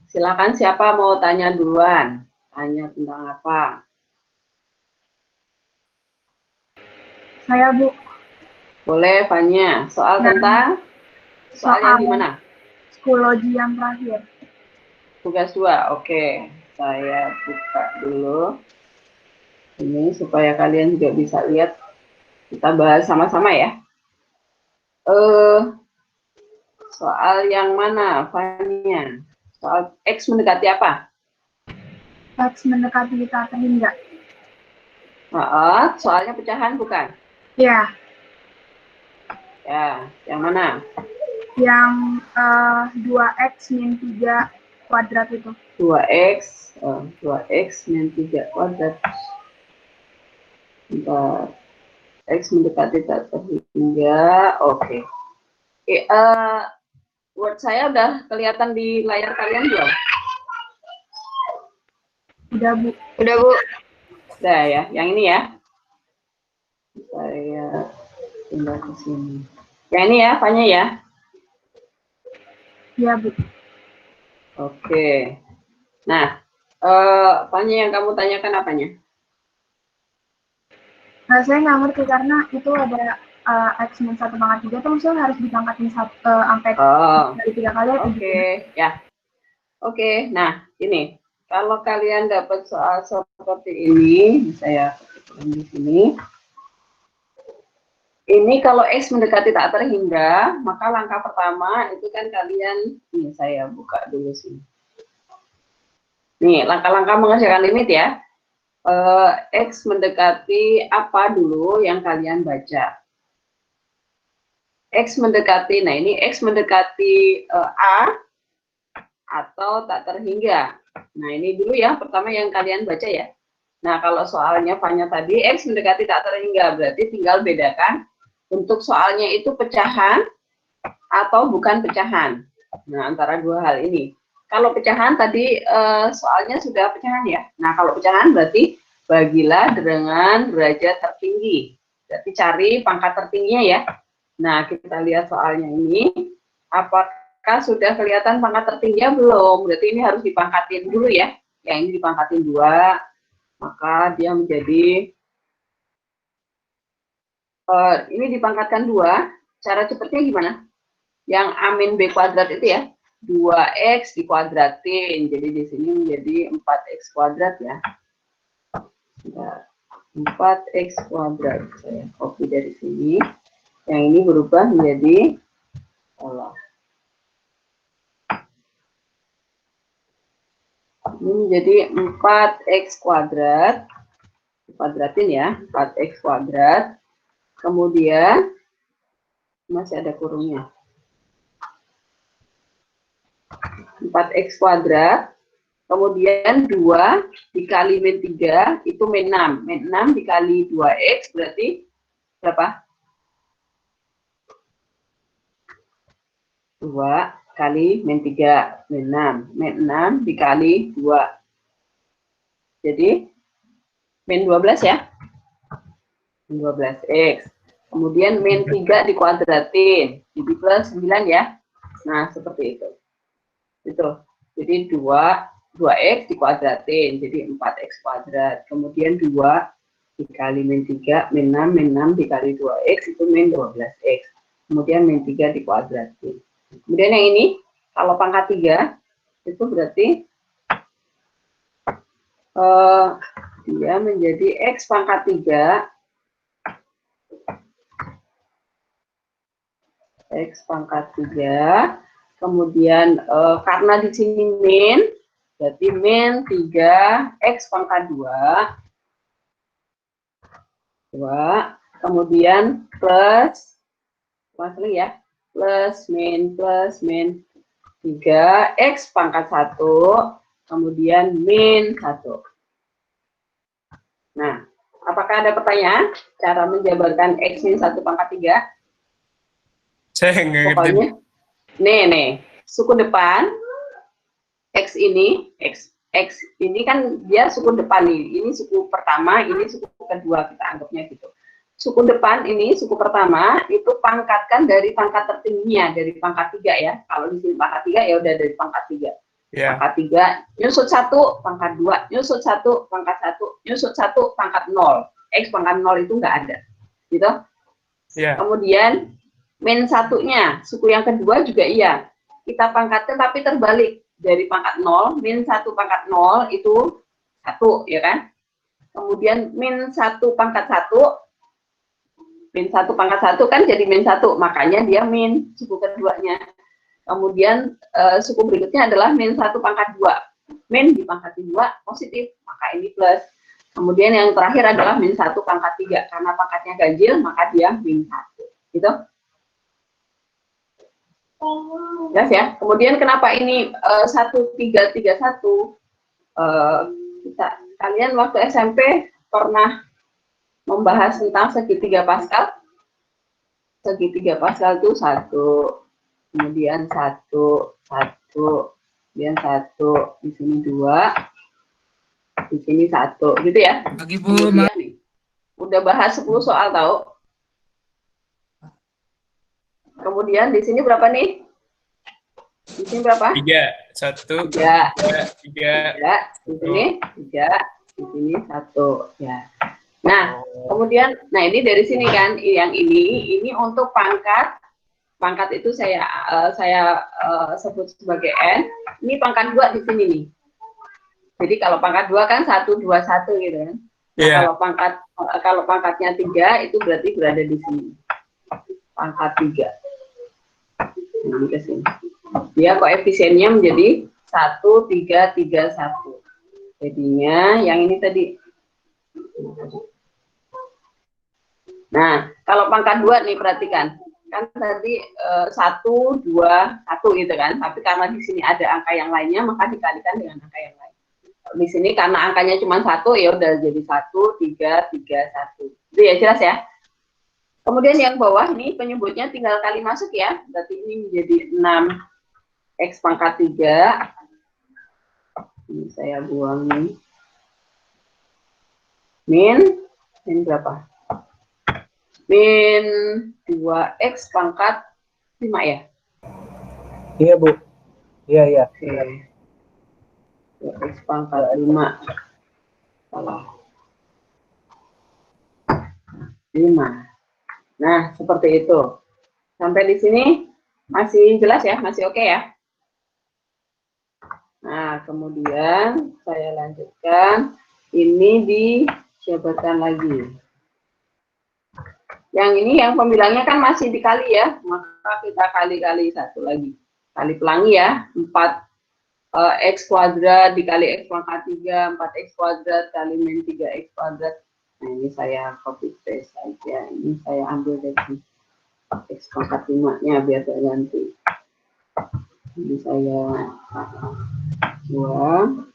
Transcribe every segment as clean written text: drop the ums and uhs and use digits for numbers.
Silakan siapa mau tanya duluan? Tanya tentang apa? Saya, Bu. Boleh, Fanya. Soal Yang tentang? Soal yang soal gimana? psikologi yang terakhir. Tugas 2. Oke. Saya buka dulu. Ini supaya kalian juga bisa lihat. Kita bahas sama-sama ya. Soal yang mana, Fanya? Soal X mendekati apa? X mendekati tak terhingga. Soalnya pecahan bukan? Ya, Ya, yang mana? yang 2X min 3 kuadrat itu. 2X, 2X min 3 kuadrat. Bentar. X mendekati tak terhingga. Oke. Word saya udah kelihatan di layar kalian belum? Udah, Bu. Udah, Bu. Udah ya, yang ini ya. Saya pindah ke sini. Yang ini ya, Fanya ya. Ya, Bu. Oke. Nah, Fanya yang kamu tanyakan apanya? Nah, saya nggak ngerti karena itu ada X min 1 pangkat 3 itu maksudnya harus dipangkatin sampai dari 3 kali atau Oke, gitu. ya. Oke, nah ini kalau kalian dapat soal seperti ini, saya ketikkan di sini. Ini kalau X mendekati tak terhingga, maka langkah pertama itu kan kalian, ini saya buka dulu sini. Nih, langkah-langkah mengerjakan limit ya. X mendekati apa dulu yang kalian baca? X mendekati, nah ini X mendekati A atau tak terhingga. Nah ini dulu ya, pertama yang kalian baca ya. Nah kalau soalnya Fanya tadi, X mendekati tak terhingga, berarti tinggal bedakan untuk soalnya itu pecahan atau bukan pecahan. Nah antara dua hal ini. Kalau pecahan tadi soalnya sudah pecahan ya. Nah kalau pecahan berarti bagilah dengan derajat tertinggi. Berarti cari pangkat tertingginya ya. Nah kita lihat soalnya ini. Apakah sudah kelihatan pangkat tertingginya belum? Berarti ini harus dipangkatin dulu ya. Yang ini dipangkatin 2. Maka dia menjadi ini dipangkatkan 2. Cara cepatnya gimana? Yang A min B kuadrat itu ya, 2X dikuadratin, jadi di sini menjadi 4X kuadrat ya. 4X kuadrat, saya copy dari sini. Yang ini berubah menjadi ini menjadi 4X kuadrat, kuadratin ya, 4X kuadrat. Kemudian masih ada kurungnya. 4X kuadrat, kemudian 2 dikali min 3 itu min 6. Min 6 dikali 2X berarti berapa? 2 kali min 3, min 6. Min 6 dikali 2. Jadi min 12 ya. Min 12X. Kemudian min 3 dikuadratin. Jadi plus 9 ya. Nah, seperti itu. Itu. Jadi 2X dikuadratin. Jadi 4X kuadrat. Kemudian 2 dikali min 3, min 6, min 6 dikali 2X itu min 12X. Kemudian min 3 dikuadratin. Kemudian yang ini, kalau pangkat 3, itu berarti dia menjadi X pangkat 3. X pangkat 3. Kemudian karena di sini min, berarti min 3 X pangkat 2. Kemudian plus, ya, plus min 3 X pangkat 1, kemudian min 1. Nah, apakah ada pertanyaan cara menjabarkan X min 1 pangkat 3? Saya nggak ngerti. Pokoknya, nih, suku depan X ini, X ini kan dia suku depan nih. Ini suku pertama, ini suku kedua, kita anggapnya gitu. Suku depan ini, suku pertama, itu pangkatkan dari pangkat tertingginya, dari pangkat 3 ya. Kalau di sini pangkat 3, ya udah dari pangkat 3. Ya. Pangkat 3, nyusut 1, pangkat 2, nyusut 1, pangkat 1, nyusut 1, pangkat 0. X pangkat 0 itu nggak ada. Gitu. Ya. Kemudian, min 1-nya, suku yang kedua juga iya. Kita pangkatkan tapi terbalik. Dari pangkat 0, min 1 pangkat 0 itu 1, ya kan? Kemudian, min 1 pangkat 1, min 1 pangkat 1 kan jadi min 1, makanya dia min suku keduanya. Kemudian suku berikutnya adalah min 1 pangkat 2. Min dipangkati 2 positif, maka ini plus. Kemudian yang terakhir adalah min 1 pangkat 3. Karena pangkatnya ganjil, maka dia min 1. Gitu. Jelas ya? Kemudian kenapa ini 1331? Kalian waktu SMP pernah membahas tentang segitiga Pascal? Segitiga Pascal itu 1, kemudian 1, 1, kemudian 1, di sini 2, di sini 1, gitu ya. Pagi Bu, Kemudian nih, udah bahas 10 soal tahu. Kemudian di sini berapa nih? Di sini berapa? 3, 1, 3, 3. di sini 3, di sini 1, ya. Nah, kemudian, nah ini dari sini kan, yang ini untuk pangkat itu saya sebut sebagai N. Ini pangkat 2 di sini nih. Jadi kalau pangkat 2 kan 1, 2, 1 gitu kan. Nah, kalau pangkatnya 3 itu berarti berada di sini. Pangkat 3. Ini ke sini. Dia koefisiennya menjadi 1, 3, 3, 1. Jadinya yang ini tadi. Nah, kalau pangkat 2 nih perhatikan. Kan tadi 1, 2, 1 gitu kan. Tapi karena di sini ada angka yang lainnya, maka dikalikan dengan angka yang lain. Di sini karena angkanya cuma 1, ya udah jadi 1, 3, 3, 1. Itu ya, jelas ya? Kemudian yang bawah nih penyebutnya tinggal kali masuk ya. Berarti ini menjadi 6x pangkat 3. Ini saya buang nih. Min berapa? Min 2x pangkat 5 ya? Iya, Bu. Iya. Oke. 2x pangkat 5. Salah. 5. Nah, seperti itu. Sampai di sini masih jelas ya? Masih oke ya? Nah, kemudian saya lanjutkan. Ini dijabarkan lagi. Yang ini yang pembilangnya kan masih dikali ya, maka kita kali-kali 1 lagi. Kali pelangi ya, 4x kuadrat dikali x pangkat 3, 4x kuadrat kali min 3x kuadrat. Nah, ini saya copy paste saja. Ini saya ambil dari x pangkat 5-nya biar terganti. Ini saya buang.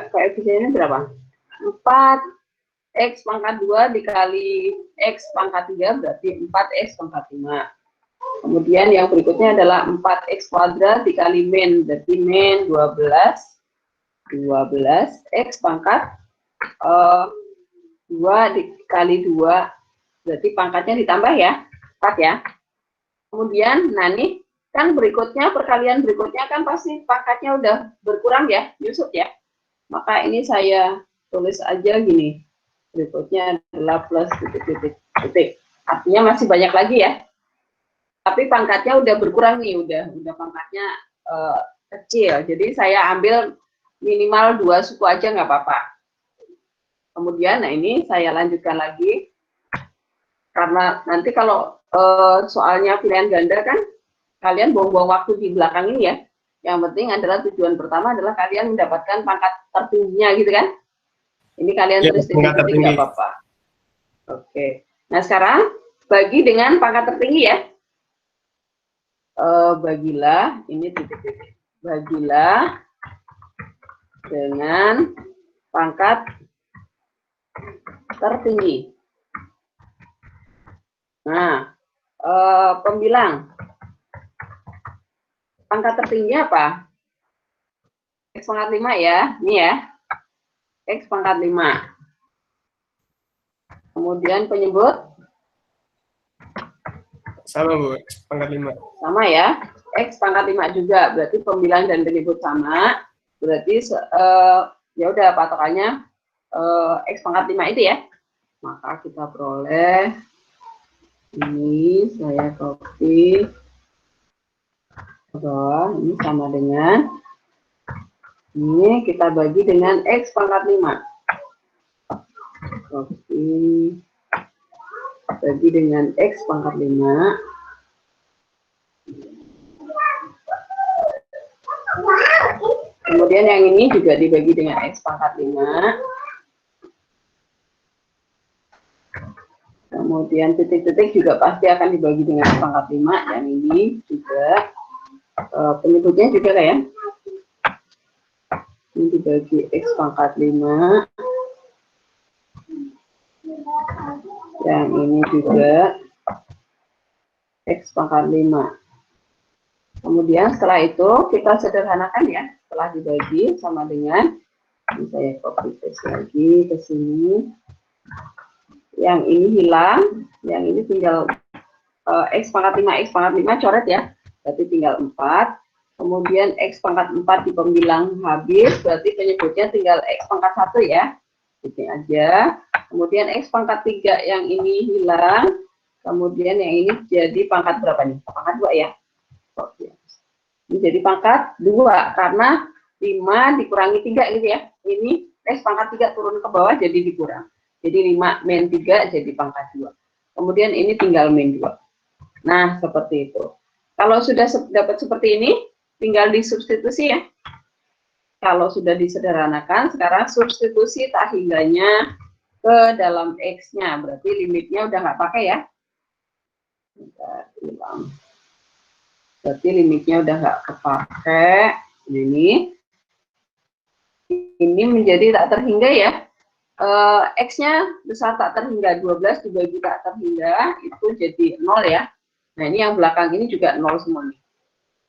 Koefisiennya berapa? 4x pangkat 2 dikali x pangkat 3 berarti 4x pangkat 5. Kemudian yang berikutnya adalah 4x kuadrat dikali min, berarti min 12x pangkat 2 dikali 2, berarti pangkatnya ditambah ya, 4 ya. Kemudian, nah nih, kan berikutnya, perkalian berikutnya kan pasti pangkatnya udah berkurang ya, Yusuf ya. Maka ini saya tulis aja gini, berikutnya adalah plus titik. Artinya masih banyak lagi ya. Tapi pangkatnya udah berkurang nih, udah pangkatnya kecil. Jadi saya ambil minimal 2 suku aja nggak apa-apa. Kemudian, nah ini saya lanjutkan lagi. Karena nanti kalau soalnya pilihan ganda kan, kalian buang-buang waktu di belakang ini ya. Yang penting adalah tujuan pertama adalah kalian mendapatkan pangkat tertingginya gitu kan. Ini kalian tulis titik-titik nggak apa-apa. Oke. Nah sekarang bagi dengan pangkat tertinggi ya. Bagilah, ini titik-titik. Bagilah dengan pangkat tertinggi. Nah, pembilang. Pangkat tertinggi apa? X pangkat 5 ya, ini ya. X pangkat 5. Kemudian penyebut Sama, Bu. X pangkat 5. Sama ya. X pangkat 5 juga. Berarti pembilang dan penyebut sama. Berarti ya udah patokannya X pangkat 5 itu ya. Maka kita peroleh ini, saya copy ke bawah, ini sama dengan ini kita bagi dengan X pangkat 5. Copy, bagi dengan X pangkat 5. Kemudian yang ini juga dibagi dengan X pangkat 5. Kemudian titik-titik juga pasti akan dibagi dengan X pangkat 5. Yang ini juga penyebutnya juga kayak ini dibagi X pangkat 5. Yang ini juga X pangkat 5. Kemudian setelah itu kita sederhanakan ya. Setelah dibagi sama dengan, ini saya copy paste lagi ke sini. Yang ini hilang, yang ini tinggal X pangkat 5, X pangkat 5 coret ya. Berarti tinggal 4. Kemudian X pangkat 4 di pembilang habis, berarti penyebutnya tinggal X pangkat 1 ya. Ini aja. Kemudian X pangkat 3 yang ini hilang. Kemudian yang ini jadi pangkat berapa nih? Pangkat 2 ya. Ini jadi pangkat 2 karena 5 dikurangi 3 gitu ya. Ini X pangkat 3 turun ke bawah jadi dikurang. Jadi 5 min 3 jadi pangkat 2. Kemudian ini tinggal min 2. Nah, seperti itu. Kalau sudah dapat seperti ini, tinggal disubstitusi ya. Kalau sudah disederhanakan, sekarang substitusi tak hingganya ke dalam X-nya. Berarti limitnya udah nggak pakai ya. Kita hilang. Berarti limitnya udah nggak kepakai. Ini menjadi tak terhingga ya. X-nya besar tak terhingga 12 dibagi tak terhingga itu jadi 0 ya. Nah ini yang belakang ini juga 0 semua nih.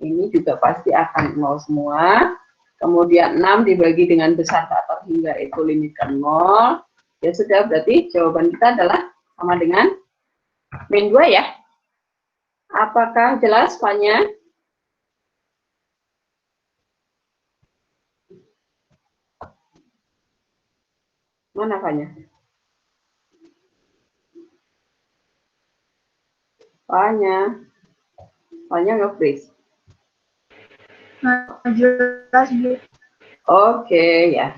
Ini juga pasti akan 0 semua. Kemudian 6 dibagi dengan besar tak terhingga itu limit ke 0. Ya sudah, berarti jawaban kita adalah sama dengan min 2 ya. Apakah jelas Fanya? Mana Fanya? Fanya nge-freeze. Jelas Bu. Oke ya.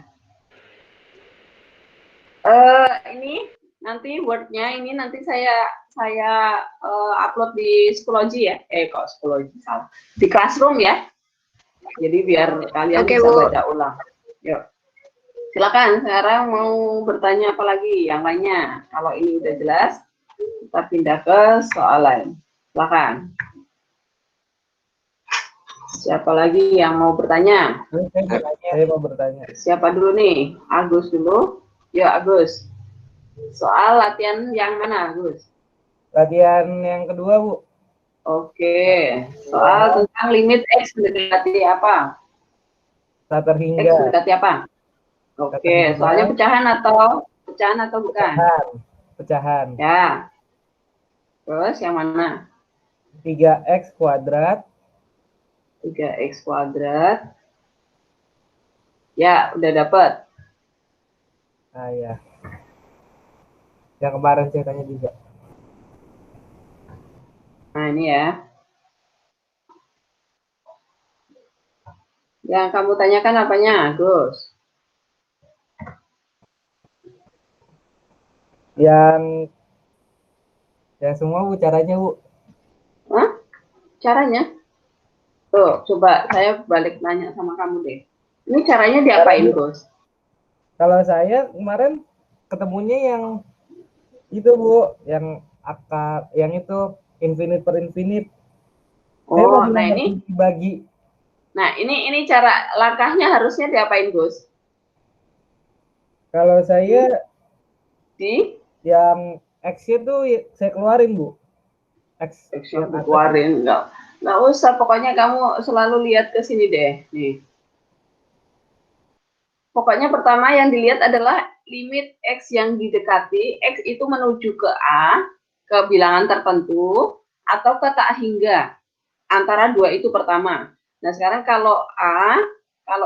Ini nanti Word-nya ini nanti saya upload di Schoology ya. Kok Schoology salah. Di Classroom ya. Jadi biar kalian bisa baca ulang. Yuk. Silakan sekarang mau bertanya apa lagi yang lainnya. Kalau ini udah jelas, kita pindah ke soal lain. Silakan. Siapa lagi yang mau bertanya? Saya mau bertanya. Siapa dulu nih? Agus dulu. Ya Agus. Soal latihan yang mana Agus? Latihan yang kedua, Bu. Oke. Soal tentang limit X mendekati apa? Tak X terhingga. mendekati apa? Oke. Soalnya pecahan atau bukan? Pecahan. Ya. Terus yang mana? 3x kuadrat. 3x kuadrat. Ya, udah dapat. Ah ya. Yang kemarin saya tanya juga. Nah, ini ya. Yang kamu tanyakan apanya, Gus? Yang semua, Bu, caranya, Bu. Hah? Caranya? Tuh, coba saya balik nanya sama kamu deh. Ini caranya diapain, Gus? Kalau saya kemarin ketemunya yang itu, Bu, yang akar, yang itu infinite per infinite. Oh, nah ini dibagi. Nah, ini cara langkahnya harusnya diapain, Gus? Kalau saya di yang X itu saya keluarin, Bu. X keluarin, nggak usah, pokoknya kamu selalu lihat ke sini deh, nih. Pokoknya pertama yang dilihat adalah limit X yang didekati, X itu menuju ke A, ke bilangan tertentu, atau ke tak hingga. Antara dua itu pertama. Nah, sekarang kalau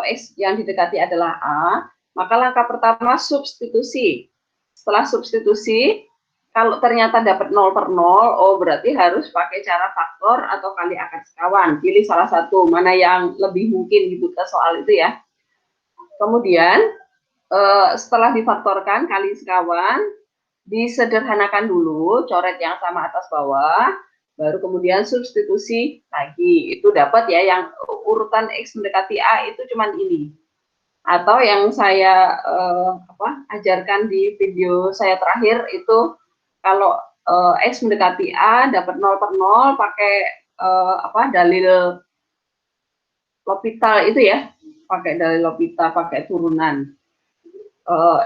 X yang didekati adalah A, maka langkah pertama substitusi. Setelah substitusi, kalau ternyata dapat 0/0, oh berarti harus pakai cara faktor atau kali akar sekawan. Pilih salah satu, mana yang lebih mungkin gitu ke soal itu ya. Kemudian, setelah difaktorkan kali sekawan, disederhanakan dulu, coret yang sama atas bawah, baru kemudian substitusi lagi. Itu dapat ya, yang urutan X mendekati A itu cuman ini. Atau yang saya ajarkan di video saya terakhir itu, kalau X mendekati A dapat 0/0 pakai dalil L'Hopital itu ya, pakai dalil L'Hopital, pakai turunan.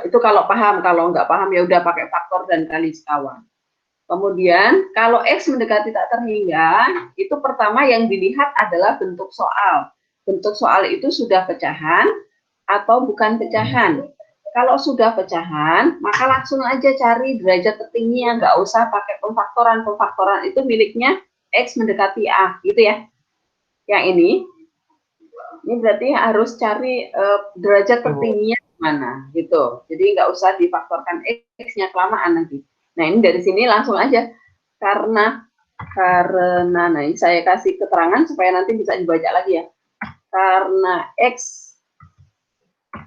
Itu kalau paham, kalau nggak paham ya udah pakai faktor dan kali sekawan. Kemudian kalau X mendekati tak terhingga, itu pertama yang dilihat adalah bentuk soal. Bentuk soal itu sudah pecahan atau bukan pecahan. Kalau sudah pecahan, maka langsung aja cari derajat tertingginya, nggak usah pakai pemfaktoran. Pemfaktoran itu miliknya X mendekati A, gitu ya. Yang ini berarti harus cari derajat tertingginya mana, gitu. Jadi nggak usah difaktorkan X-nya kelamaan nanti. Nah, ini dari sini langsung aja. Karena nah ini saya kasih keterangan supaya nanti bisa dibaca lagi ya. Karena X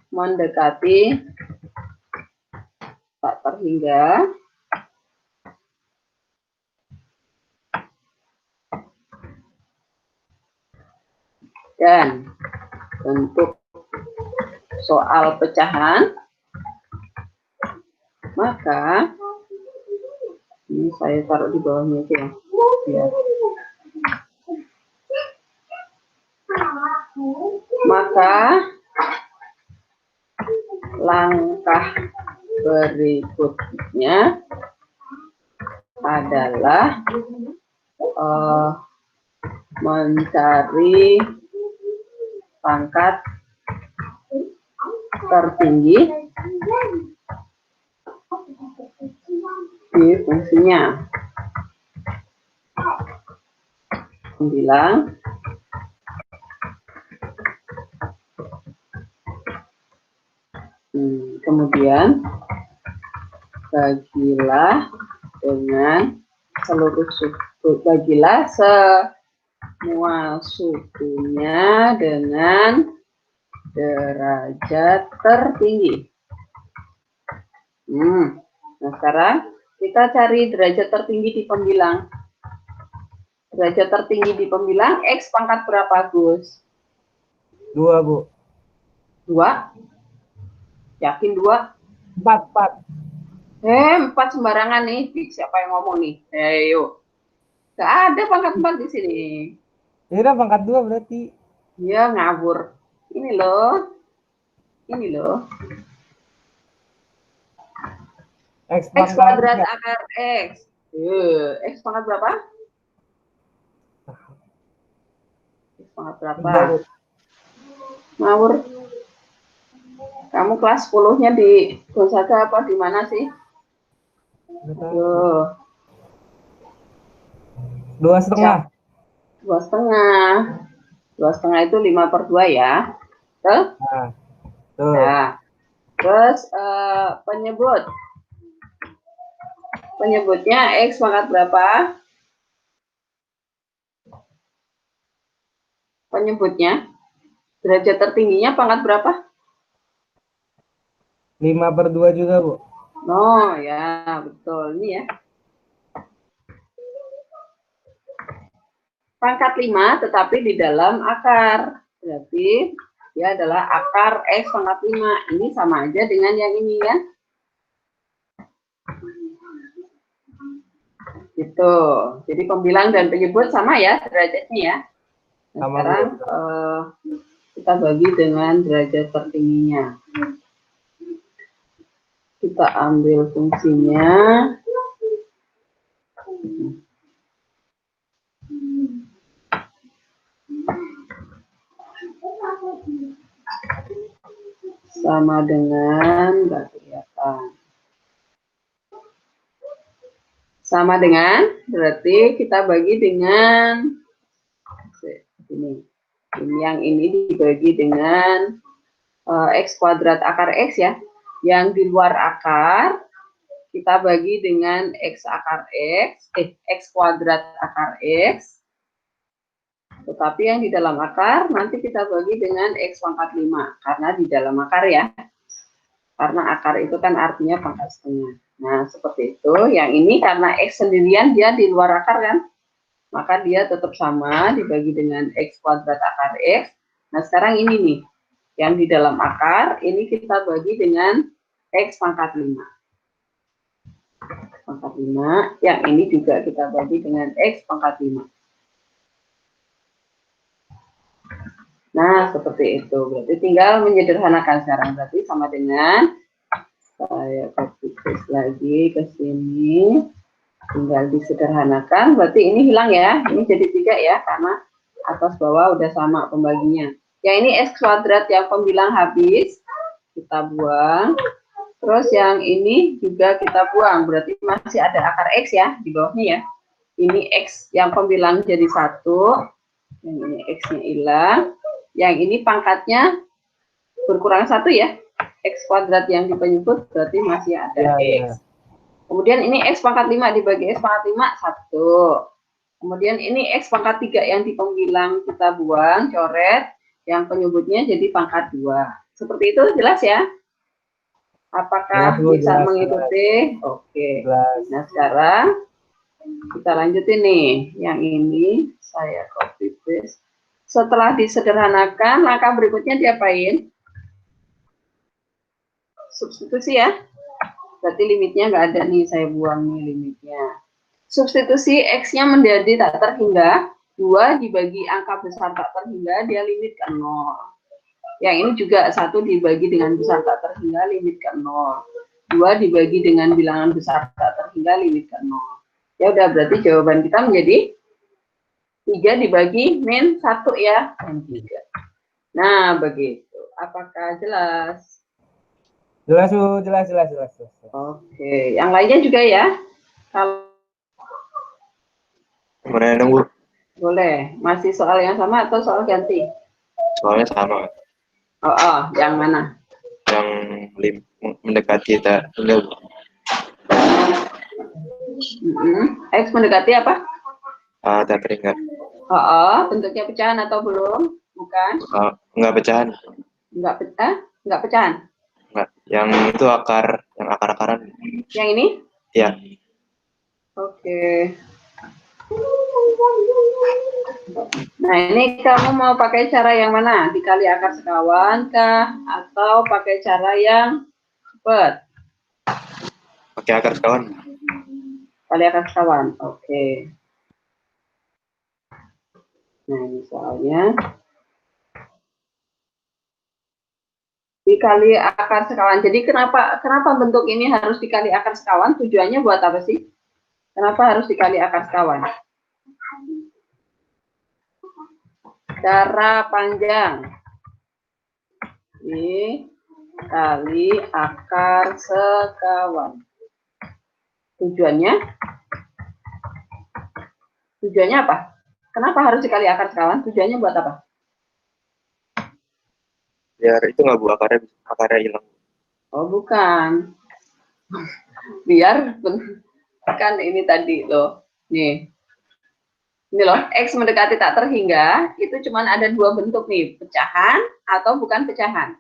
mendekati tak terhingga, dan bentuk soal pecahan, maka ini saya taruh di bawahnya aja ya. Maka langkah berikutnya adalah mencari pangkat tertinggi di fungsinya. Bilang kemudian bagilah dengan seluruh suku, bagilah semua sukunya dengan derajat tertinggi. Nah, sekarang kita cari derajat tertinggi di pembilang. Derajat tertinggi di pembilang X pangkat berapa, Gus? 2, Bu. 2? Yakin 2? 4. 4 sembarangan nih. Siapa yang ngomong nih? Yuk. Gak ada pangkat 4 di sini. Ya udah pangkat 2 berarti. Iya, ngawur. Ini loh. X kuadrat akar X. X pangkat berapa? X pangkat berapa? Ngawur. Kamu kelas 10-nya di Gonzaga apa di mana sih? 2,5. 2,5. 2,5 itu 5/2 ya. Tuh? Nah. Terus penyebutnya X pangkat berapa? Penyebutnya derajat tertingginya pangkat berapa? 5/2 juga, Bu. Oh ya, betul. Ini ya. Pangkat 5 tetapi di dalam akar. Berarti dia adalah akar X pangkat 5. Ini sama aja dengan yang ini ya. Gitu. Jadi pembilang dan penyebut sama ya derajatnya ya. Nah, sekarang kita bagi dengan derajat tertingginya. Kita ambil fungsinya. Sama dengan, nggak kelihatan. Sama dengan, berarti kita bagi dengan ini. Yang ini dibagi dengan X kuadrat akar X ya. Yang di luar akar, kita bagi dengan X akar X, X kuadrat akar X. Tetapi yang di dalam akar, nanti kita bagi dengan X pangkat 5. Karena di dalam akar ya. Karena akar itu kan artinya pangkat setengah. Nah, seperti itu. Yang ini karena X sendirian dia di luar akar kan. Maka dia tetap sama dibagi dengan X kuadrat akar X. Nah, sekarang ini nih. Yang di dalam akar, ini kita bagi dengan X pangkat 5. Pangkat 5. Yang ini juga kita bagi dengan X pangkat 5. Nah, seperti itu. Berarti tinggal menyederhanakan sekarang. Berarti sama dengan saya copy paste lagi ke sini, tinggal disederhanakan. Berarti ini hilang ya, ini jadi 3 ya, karena atas bawah udah sama pembaginya. Yang ini X kuadrat yang pembilang habis, kita buang. Terus yang ini juga kita buang, berarti masih ada akar X ya, di bawahnya ya. Ini X yang pembilang jadi 1, yang ini X-nya hilang. Yang ini pangkatnya berkurang 1 ya. X kuadrat yang di penyebut berarti masih ada X. Kemudian ini X pangkat 5 dibagi X pangkat 5, 1. Kemudian ini X pangkat 3 yang di pembilang kita buang, coret. Yang penyebutnya jadi pangkat 2. Seperti itu jelas ya? Apakah bisa mengikuti? Oke. Nah sekarang kita lanjutin nih. Yang ini saya copy paste. Setelah disederhanakan, langkah berikutnya diapain? Substitusi ya. Berarti limitnya nggak ada nih, saya buang nih limitnya. Substitusi X-nya menjadi tak terhingga, 2 dibagi angka besar tak terhingga, dia limit ke 0. Yang ini juga 1 dibagi dengan besar tak terhingga, limit ke 0. 2 dibagi dengan bilangan besar tak terhingga, limit ke 0. Ya udah, berarti jawaban kita menjadi 3 dibagi min 1 ya. 3. Nah, begitu. Apakah jelas? Jelas, Bu. Jelas. Oke, yang lainnya juga ya. Kalau Boleh dong, Bu? boleh. Masih soal yang sama atau soal ganti? Soalnya sama. Oh, yang mana? Yang mendekati tak hingga, Bu. X mendekati apa? Tak terhingga. Bentuknya pecahan atau belum? Bukan? Enggak pecahan. Enggak pecahan. Enggak. Yang itu yang akar-akaran. Yang ini? Iya. Oke. Nah, ini kamu mau pakai cara yang mana? Dikali akar sekawan kah? Atau pakai cara yang cepat? Pakai akar sekawan. Kali akar sekawan. Oke. Nah, ini soalnya dikali akar sekawan. Jadi kenapa bentuk ini harus dikali akar sekawan? Tujuannya buat apa sih? Kenapa harus dikali akar sekawan? Cara panjang dikali akar sekawan. Tujuannya apa? Kenapa harus dikali akar sekawan? Tujuannya buat apa? Biar itu nggak, Bu, akarnya hilang. Oh, bukan. Biar kan ini tadi loh. Nih. Ini loh, X mendekati tak terhingga, itu cuma ada 2 bentuk nih, pecahan atau bukan pecahan.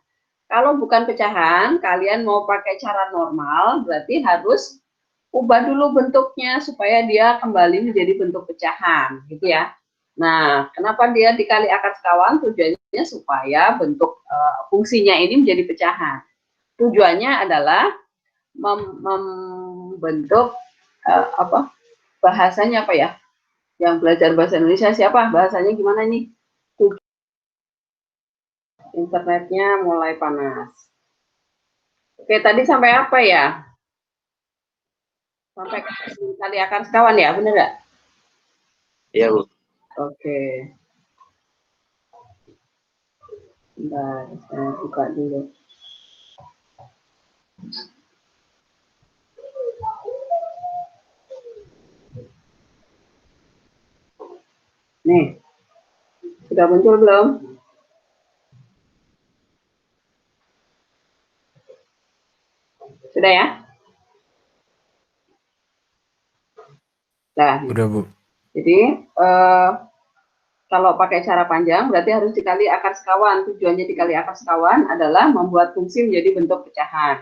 Kalau bukan pecahan, kalian mau pakai cara normal, berarti harus ubah dulu bentuknya supaya dia kembali menjadi bentuk pecahan, gitu ya. Nah, kenapa dia dikali akar sekawan? Tujuannya supaya bentuk fungsinya ini menjadi pecahan. Tujuannya adalah membentuk bahasanya apa ya? Yang belajar bahasa Indonesia siapa? Bahasanya gimana nih? Internetnya mulai panas. Oke, tadi sampai apa ya? Sampai kali akar sekawan ya, bener nggak? Iya, Bu. Oke. Bentar, saya buka dulu. Sudah muncul belum? Sudah ya? Nah, Udah, Bu. jadi kalau pakai cara panjang berarti harus dikali akar sekawan. Tujuannya dikali akar sekawan adalah membuat fungsi menjadi bentuk pecahan.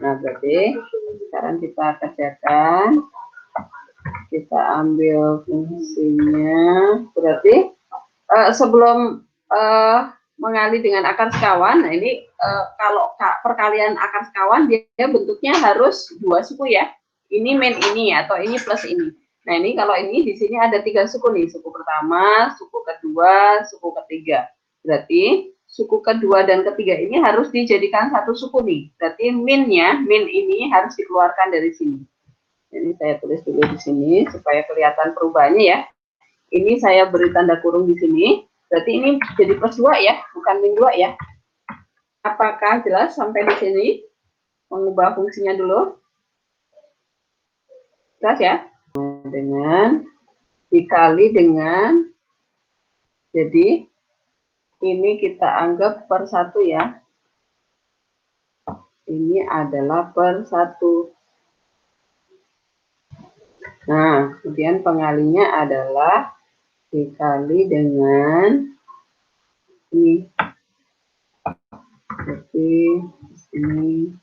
Nah, berarti sekarang kita kerjakan. Kita ambil fungsinya. Berarti sebelum mengali dengan akar sekawan, nah ini kalau perkalian akar sekawan dia bentuknya harus dua suku ya. Ini min ini atau ini plus ini. Nah ini kalau ini di sini ada 3 suku nih, suku pertama, suku kedua, suku ketiga. Berarti suku kedua dan ketiga ini harus dijadikan satu suku nih. Berarti min ini harus dikeluarkan dari sini. Jadi saya tulis dulu di sini supaya kelihatan perubahannya ya. Ini saya beri tanda kurung di sini. Berarti ini jadi plus 2 ya, bukan min 2 ya. Apakah jelas sampai di sini? Mengubah fungsinya dulu. Jelas ya? Dengan dikali dengan, jadi ini kita anggap per 1 ya. Ini adalah per 1. Nah, kemudian pengalinya adalah dikali dengan ini. Jadi sini,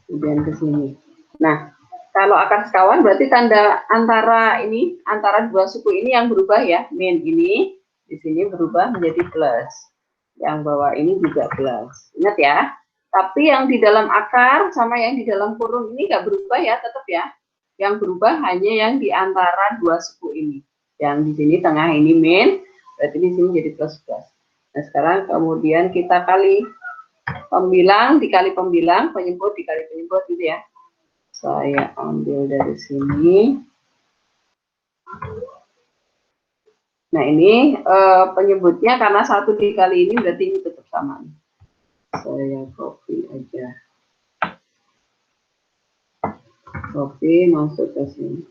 kemudian ke sini. Nah, kalau akar sekawan berarti tanda antara dua suku ini yang berubah ya. Min ini di sini berubah menjadi plus. Yang bawah ini juga plus. Ingat ya. Tapi yang di dalam akar sama yang di dalam kurung ini nggak berubah ya, tetap ya. Yang berubah hanya yang di antara dua suku ini. Yang di sini tengah ini min, berarti di sini jadi plus plus. Nah sekarang kemudian kita kali pembilang dikali pembilang, penyebut dikali penyebut gitu ya. Saya ambil dari sini. Nah ini penyebutnya karena 1 dikali ini berarti ini tetap sama. Saya copy aja. Copy masuk ke sini.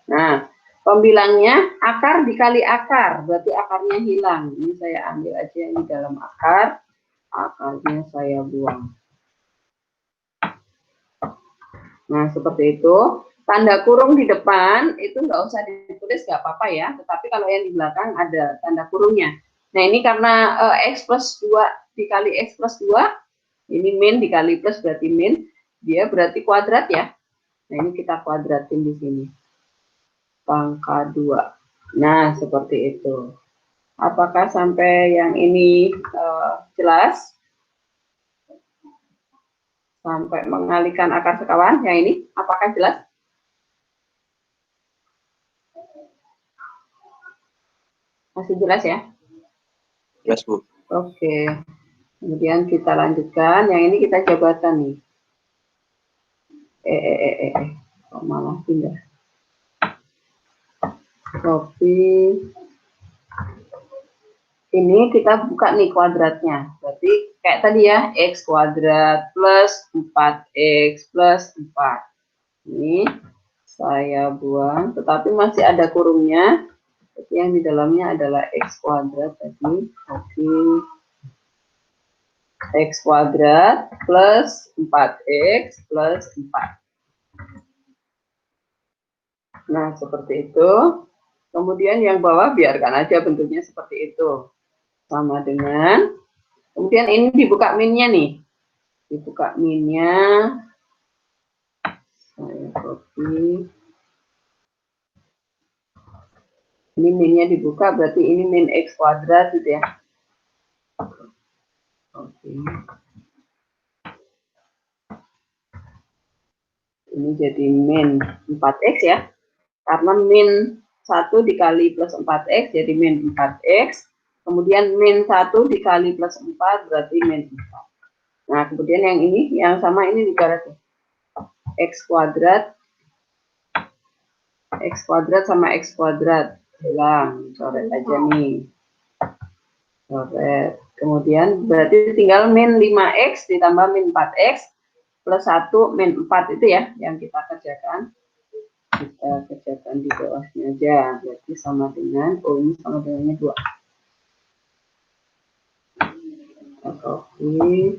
Nah, pembilangnya akar dikali akar, berarti akarnya hilang. Ini saya ambil aja yang di dalam akar, akarnya saya buang. Nah, seperti itu. Tanda kurung di depan itu nggak usah ditulis, nggak apa-apa ya. Tetapi kalau yang di belakang ada tanda kurungnya. Nah, ini karena X plus 2 dikali X plus 2, ini min dikali plus berarti min, dia berarti kuadrat ya. Nah, ini kita kuadratin di sini. Pangkat 2. Nah, seperti itu. Apakah sampai yang ini jelas? Sampai mengalihkan akar sekawan, yang ini, apakah jelas? Masih jelas ya? Jelas, Bu. Oke. Kemudian kita lanjutkan, yang ini kita jabarkan nih. Kok malah pindah? Copy. Ini kita buka nih kuadratnya. Berarti kayak tadi ya, X kuadrat plus 4X plus 4. Ini saya buang, tetapi masih ada kurungnya. Jadi yang di dalamnya adalah X kuadrat tadi. Oke. X kuadrat plus 4X plus 4. Nah, seperti itu. Kemudian yang bawah biarkan aja bentuknya seperti itu. Sama dengan, kemudian ini dibuka minnya nih. Dibuka minnya. Saya copy. Ini minnya dibuka, berarti ini min X kuadrat gitu ya. Oke. Ini jadi min 4X ya. Karena min 1 dikali plus 4X jadi min 4X. Kemudian min 1 dikali plus 4 berarti min 4. Nah, kemudian yang ini, yang sama ini digaris. X kuadrat sama X kuadrat. Hilang, coret aja nih. Coret. Kemudian berarti tinggal min 5X ditambah min 4X plus 1 min 4 itu ya yang kita kerjakan. Kita kerjakan di bawahnya aja, berarti sama dengan, oh ini sama dengannya 2. copy.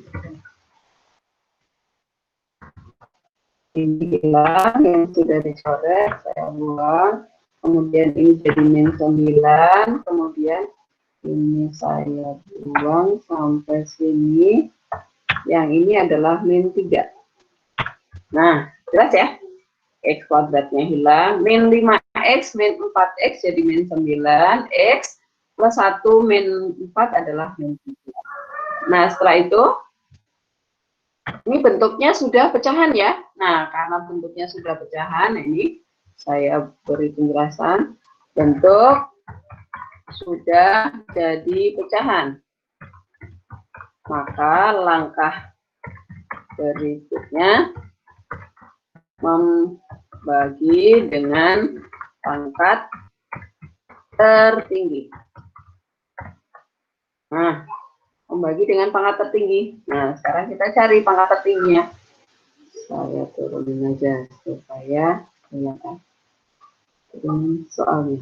Ini hilang yang sudah dicoret, saya buang. Kemudian ini jadi min 9, kemudian ini saya buang sampai sini. Yang ini adalah min 3. Nah, jelas ya? X kuadratnya hilang. Min 5x, min 4x jadi min 9. X plus 1 min 4 adalah min 3. Nah, setelah itu, ini bentuknya sudah pecahan ya. Nah, karena bentuknya sudah pecahan, ini saya beri penjelasan. Bentuk sudah jadi pecahan. Maka langkah berikutnya membagi dengan pangkat tertinggi. Nah, membagi dengan pangkat tertinggi. Nah, sekarang kita cari pangkat tertingginya. Saya turunin aja supaya kelihatan. Turunin soalnya.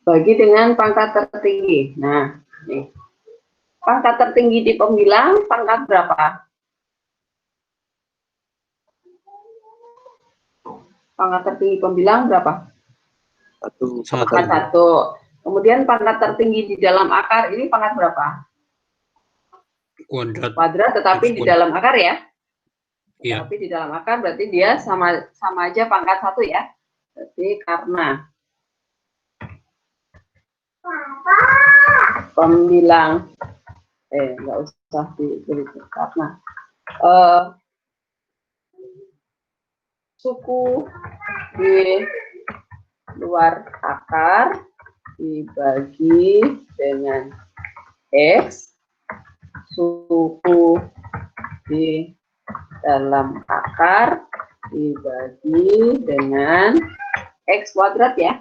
Bagi dengan pangkat tertinggi. Nah, nih. Pangkat tertinggi di pembilang, pangkat berapa? Pangkat tertinggi pembilang berapa? 1. Pangkat 1. Kemudian pangkat tertinggi di dalam akar, ini pangkat berapa? Kuadrat, tetapi di dalam akar ya? Iya. Tapi di dalam akar berarti dia sama aja pangkat 1 ya? Berarti karena pembilang nggak usah diberi karena suku di luar akar dibagi dengan X, suku di dalam akar dibagi dengan X kuadrat ya,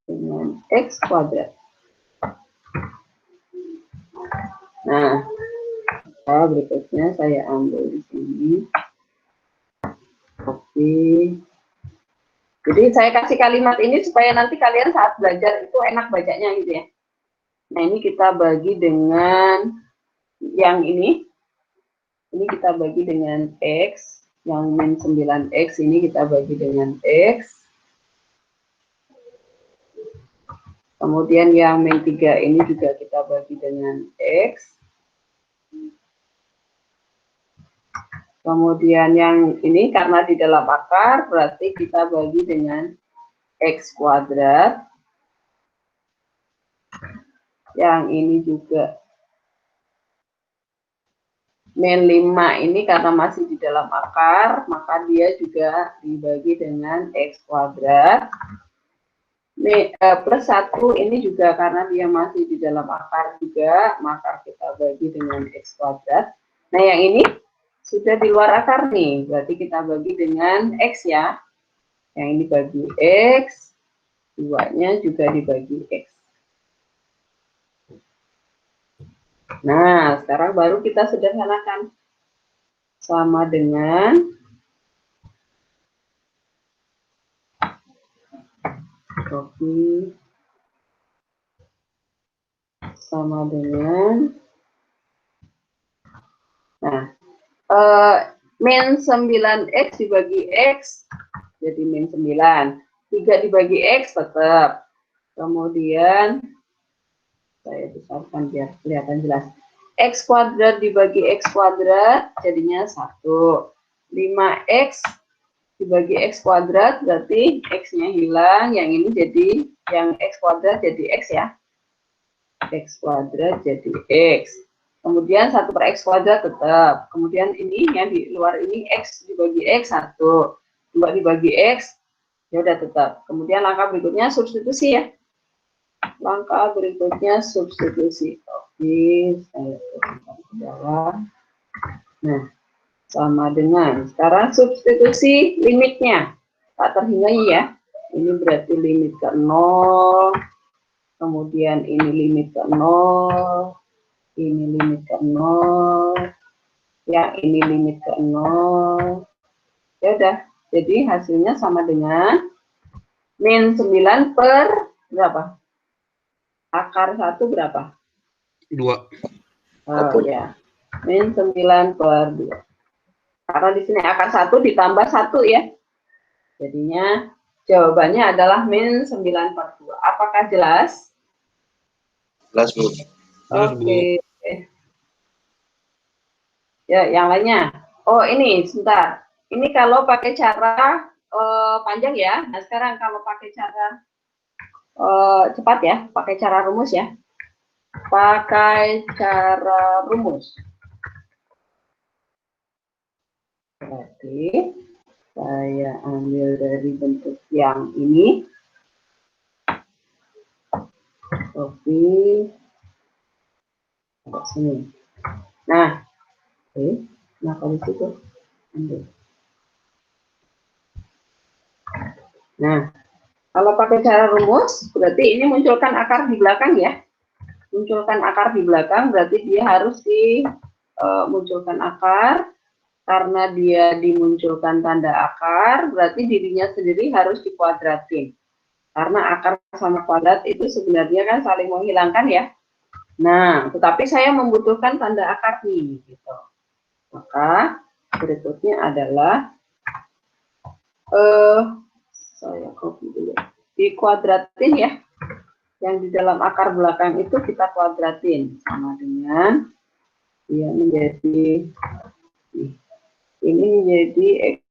dengan X kuadrat. Nah, berikutnya saya ambil di sini. Oke. Jadi saya kasih kalimat ini supaya nanti kalian saat belajar itu enak bacanya gitu ya. Nah, ini kita bagi dengan yang ini. Ini kita bagi dengan X. Yang min 9X ini kita bagi dengan X. Kemudian yang min 3 ini juga kita bagi dengan X. Kemudian yang ini karena di dalam akar berarti kita bagi dengan X kuadrat. Yang ini juga min 5 ini karena masih di dalam akar, maka dia juga dibagi dengan X kuadrat. Plus 1 ini juga karena dia masih di dalam akar juga, maka kita bagi dengan X kuadrat. Nah, yang ini sudah di luar akar nih, berarti kita bagi dengan X ya. Yang ini bagi X, 2-nya juga dibagi X. Nah, sekarang baru kita sederhanakan. Sama dengan copy sama dengan min 9X dibagi X jadi min 9, 3 dibagi X tetap, kemudian saya besarkan biar kelihatan jelas, X kuadrat dibagi X kuadrat jadinya 1, 5X dibagi X kuadrat berarti X-nya hilang, yang ini jadi yang X kuadrat jadi X ya, X kuadrat jadi X, kemudian 1 per X kuadrat tetap, kemudian ini yang di luar ini X dibagi X 1, 2 dibagi X ya udah tetap, kemudian langkah berikutnya substitusi ya, langkah berikutnya substitusi. Oke, saya tuliskan ke bawah. Nah, sama dengan sekarang substitusi limitnya tak terhingga ya, ini berarti limit ke 0, kemudian ini limit ke 0, ini limit ke 0, Yang ini limit ke 0. Ya udah, jadi hasilnya sama dengan min 9 per berapa? Akar 1 berapa? 2. Oh ya, min 9 per 2. Karena di sini akar 1 ditambah 1 ya. Jadinya jawabannya adalah min 9 per 2. Apakah jelas? Jelas, Bu. Oke. Ya, yang lainnya. Oh, ini sebentar. Ini kalau pakai cara panjang ya. Nah, sekarang kalau pakai cara cepat ya, pakai cara rumus ya. Pakai cara rumus. Berarti saya ambil dari bentuk yang ini. Copy. Sini. Nah, nah kalau situ ambil. Nah, kalau pakai cara rumus, berarti ini munculkan akar di belakang ya. Munculkan akar di belakang, berarti dia harus dimunculkan akar. Karena dia dimunculkan tanda akar, berarti dirinya sendiri harus dikuadratin. Karena akar sama kuadrat itu sebenarnya kan saling menghilangkan ya. Nah, tetapi saya membutuhkan tanda akar nih, gitu. Maka berikutnya adalah saya copy dulu. Dikuadratin ya. Yang di dalam akar belakang itu kita kuadratin sama dengan dia menjadi ini menjadi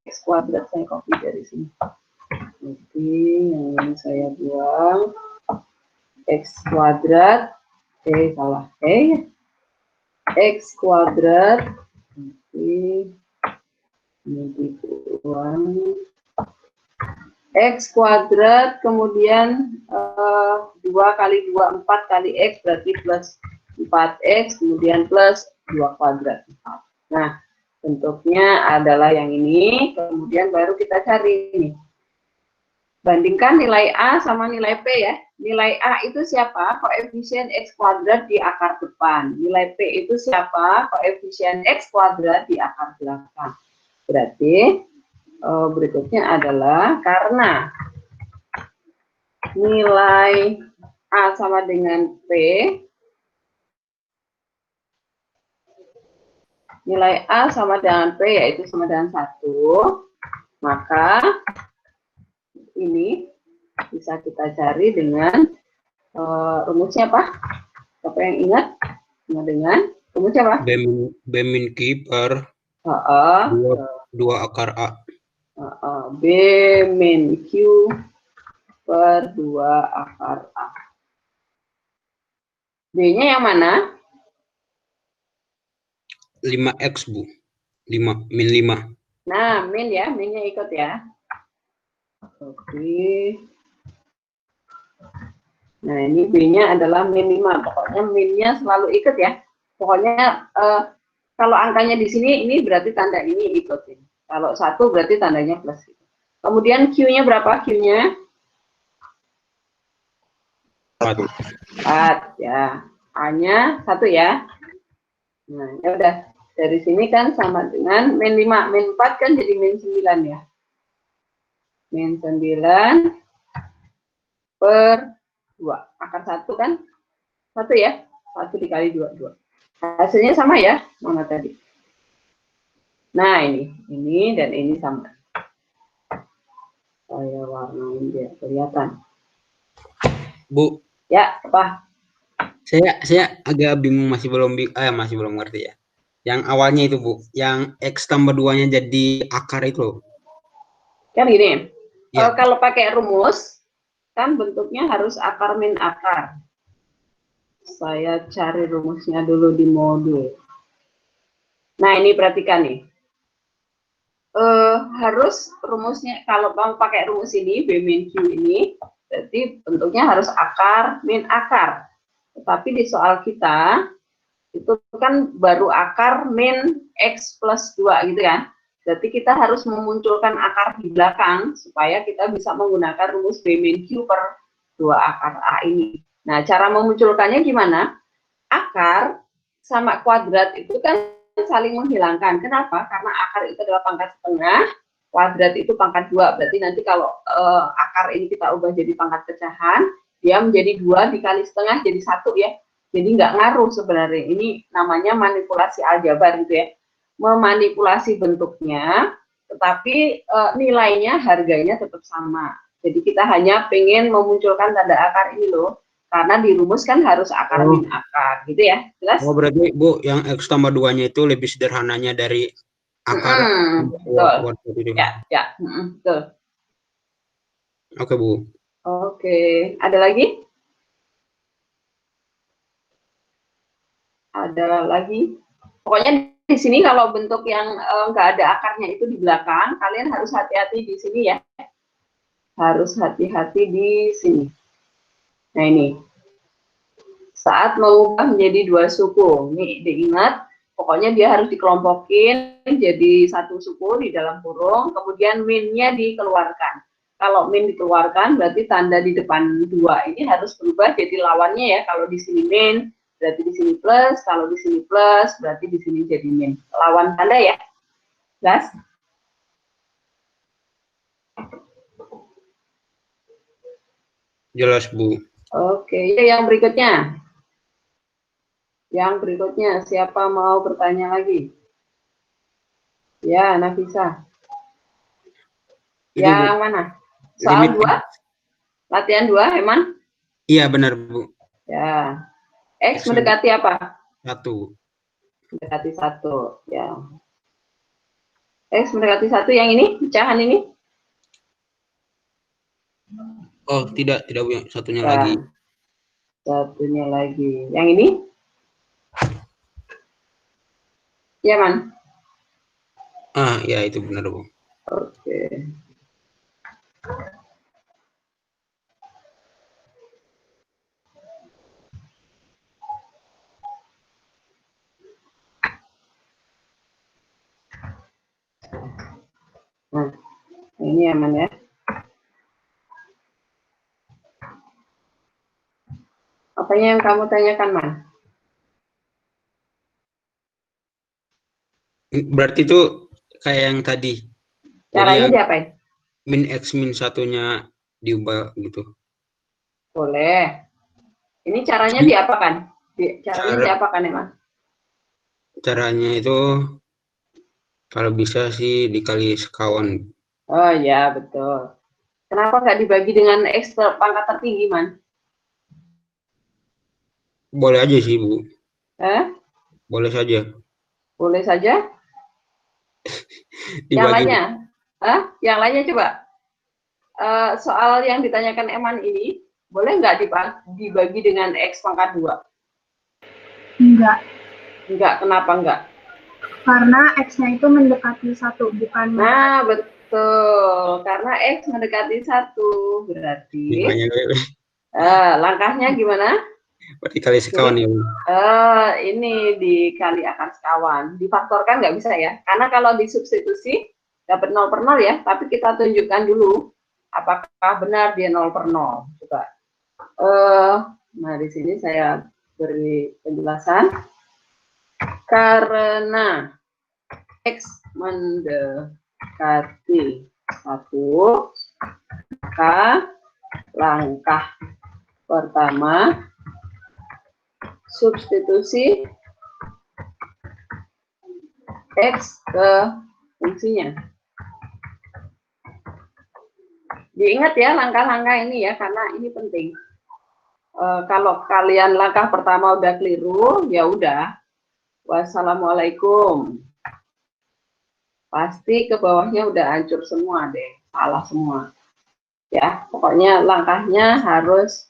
x kuadrat, saya copy dari sini. Jadi yang ini saya buang x kuadrat, salah, x kuadrat, ini dibuang x kuadrat, kemudian 2 kali 2, 4 kali x, berarti plus 4x, kemudian plus 2 kuadrat. Nah, bentuknya adalah yang ini, kemudian baru kita cari ini. Bandingkan nilai A sama nilai P ya. Nilai A itu siapa? Koefisien X kuadrat di akar depan. Nilai P itu siapa? Koefisien X kuadrat di akar belakang. Berarti berikutnya adalah karena nilai A sama dengan P, nilai A sama dengan P yaitu sama dengan 1, maka ini bisa kita cari dengan rumusnya apa? Siapa yang ingat? Sama dengan rumusnya apa? B min Q per 2 akar A. B min Q per 2 akar A. B-nya yang mana? 5x, Bu. 5, min 5. Nah, min ya, minnya ikut ya. Oke. Nah, ini B-nya adalah min 5. Pokoknya minnya selalu ikut ya. Pokoknya kalau angkanya di sini, ini berarti tanda ini ikutin. Kalau 1 berarti tandanya plus. Kemudian Q-nya berapa? Q-nya? 1. 4 ya. A-nya 1 ya. Nah, ya udah. Dari sini kan sama dengan min 5. Min 4 kan jadi min 9 ya. Min 9 per 2. Akar 1 kan? 1 ya? 1 dikali 2, 2. Hasilnya sama ya? Mana tadi? Nah, ini dan ini sama. Saya warnain biar kelihatan. Bu. Ya, apa? Saya agak bingung, masih belum ngerti ya. Yang awalnya itu, Bu, yang x tambah 2-nya jadi akar itu loh. Kan gini. Ya. Kalau pakai rumus kan bentuknya harus akar min akar. Saya cari rumusnya dulu di modul. Nah, ini perhatikan nih. Harus rumusnya, kalau mau pakai rumus ini, B min Q ini, berarti bentuknya harus akar min akar. Tetapi di soal kita, itu kan baru akar min X plus 2 gitu kan. Berarti kita harus memunculkan akar di belakang, supaya kita bisa menggunakan rumus B min Q per 2 akar A ini. Nah, cara memunculkannya gimana? Akar sama kuadrat itu kan saling menghilangkan. Kenapa? Karena akar itu adalah pangkat setengah, kuadrat itu pangkat 2. Berarti nanti kalau akar ini kita ubah jadi pangkat pecahan, dia menjadi 2 dikali setengah jadi 1 ya. Jadi nggak ngaruh sebenarnya. Ini namanya manipulasi aljabar gitu ya. Memanipulasi bentuknya, tetapi nilainya, harganya tetap sama. Jadi kita hanya pengen memunculkan tanda akar ini loh. Karena di rumus kan harus akar min akar, gitu ya. Jelas? Oh, berarti Bu, yang X tambah 2-nya itu lebih sederhananya dari akar betul. Ya, betul. Oke, Bu. Oke, ada lagi? Ada lagi? Pokoknya di sini kalau bentuk yang nggak ada akarnya itu di belakang, kalian harus hati-hati di sini ya. Harus hati-hati di sini. Nah ini, saat mengubah menjadi 2 suku, ini diingat, pokoknya dia harus dikelompokin jadi 1 suku di dalam kurung, kemudian minnya dikeluarkan. Kalau min dikeluarkan, berarti tanda di depan 2 ini harus berubah jadi lawannya ya. Kalau di sini min, berarti di sini plus, kalau di sini plus, berarti di sini jadi min. Lawan tanda ya. Jelas? Jelas, Bu. Oke, yang berikutnya. Yang berikutnya, siapa mau bertanya lagi? Ya, Nafisa. Itu, yang Bu. mana? Soal Limit. 2? Latihan 2, Heman? Iya, benar, Bu. Ya. X mendekati apa? 1. Mendekati 1, ya. X mendekati 1 yang ini, pecahan ini? Oh, tidak, Bu, yang satunya Ya. lagi. Satunya lagi. Yang ini? Ya, Man? Ya, itu benar, Bu. Oke. Nah, ini aman ya. Apa yang kamu tanyakan, Man? Berarti itu kayak yang tadi. Caranya Jadi diapain? min X min 1-nya diubah gitu. Boleh. Ini caranya diapakan? Caranya diapakan, Emang? Caranya itu kalau bisa sih dikali sekawan. Oh ya, betul. Kenapa nggak dibagi dengan X pangkat tertinggi, Man? Boleh aja sih, Bu. Boleh saja. Boleh saja. Yang lainnya? Yang lainnya coba. Soal yang ditanyakan Eman ini, boleh nggak dibagi dengan X pangkat 2? Enggak. Enggak, kenapa enggak? Karena X-nya itu mendekati 1, bukan. Nah, betul. Karena X mendekati 1, berarti langkahnya gimana? Berarti kali sekawan ya, Bu. Ini dikali akar sekawan. Difaktorkan nggak bisa ya? Karena kalau disubstitusi dapat 0/0 ya, tapi kita tunjukkan dulu apakah benar dia 0/0. Coba. Nah, di sini saya beri penjelasan. Karena X mendekati 1, maka langkah pertama substitusi X ke fungsinya. Diingat ya langkah-langkah ini ya, karena ini penting. Kalau kalian langkah pertama udah keliru, ya udah. Wassalamualaikum. Pasti ke bawahnya udah hancur semua deh, salah semua. Ya, pokoknya langkahnya harus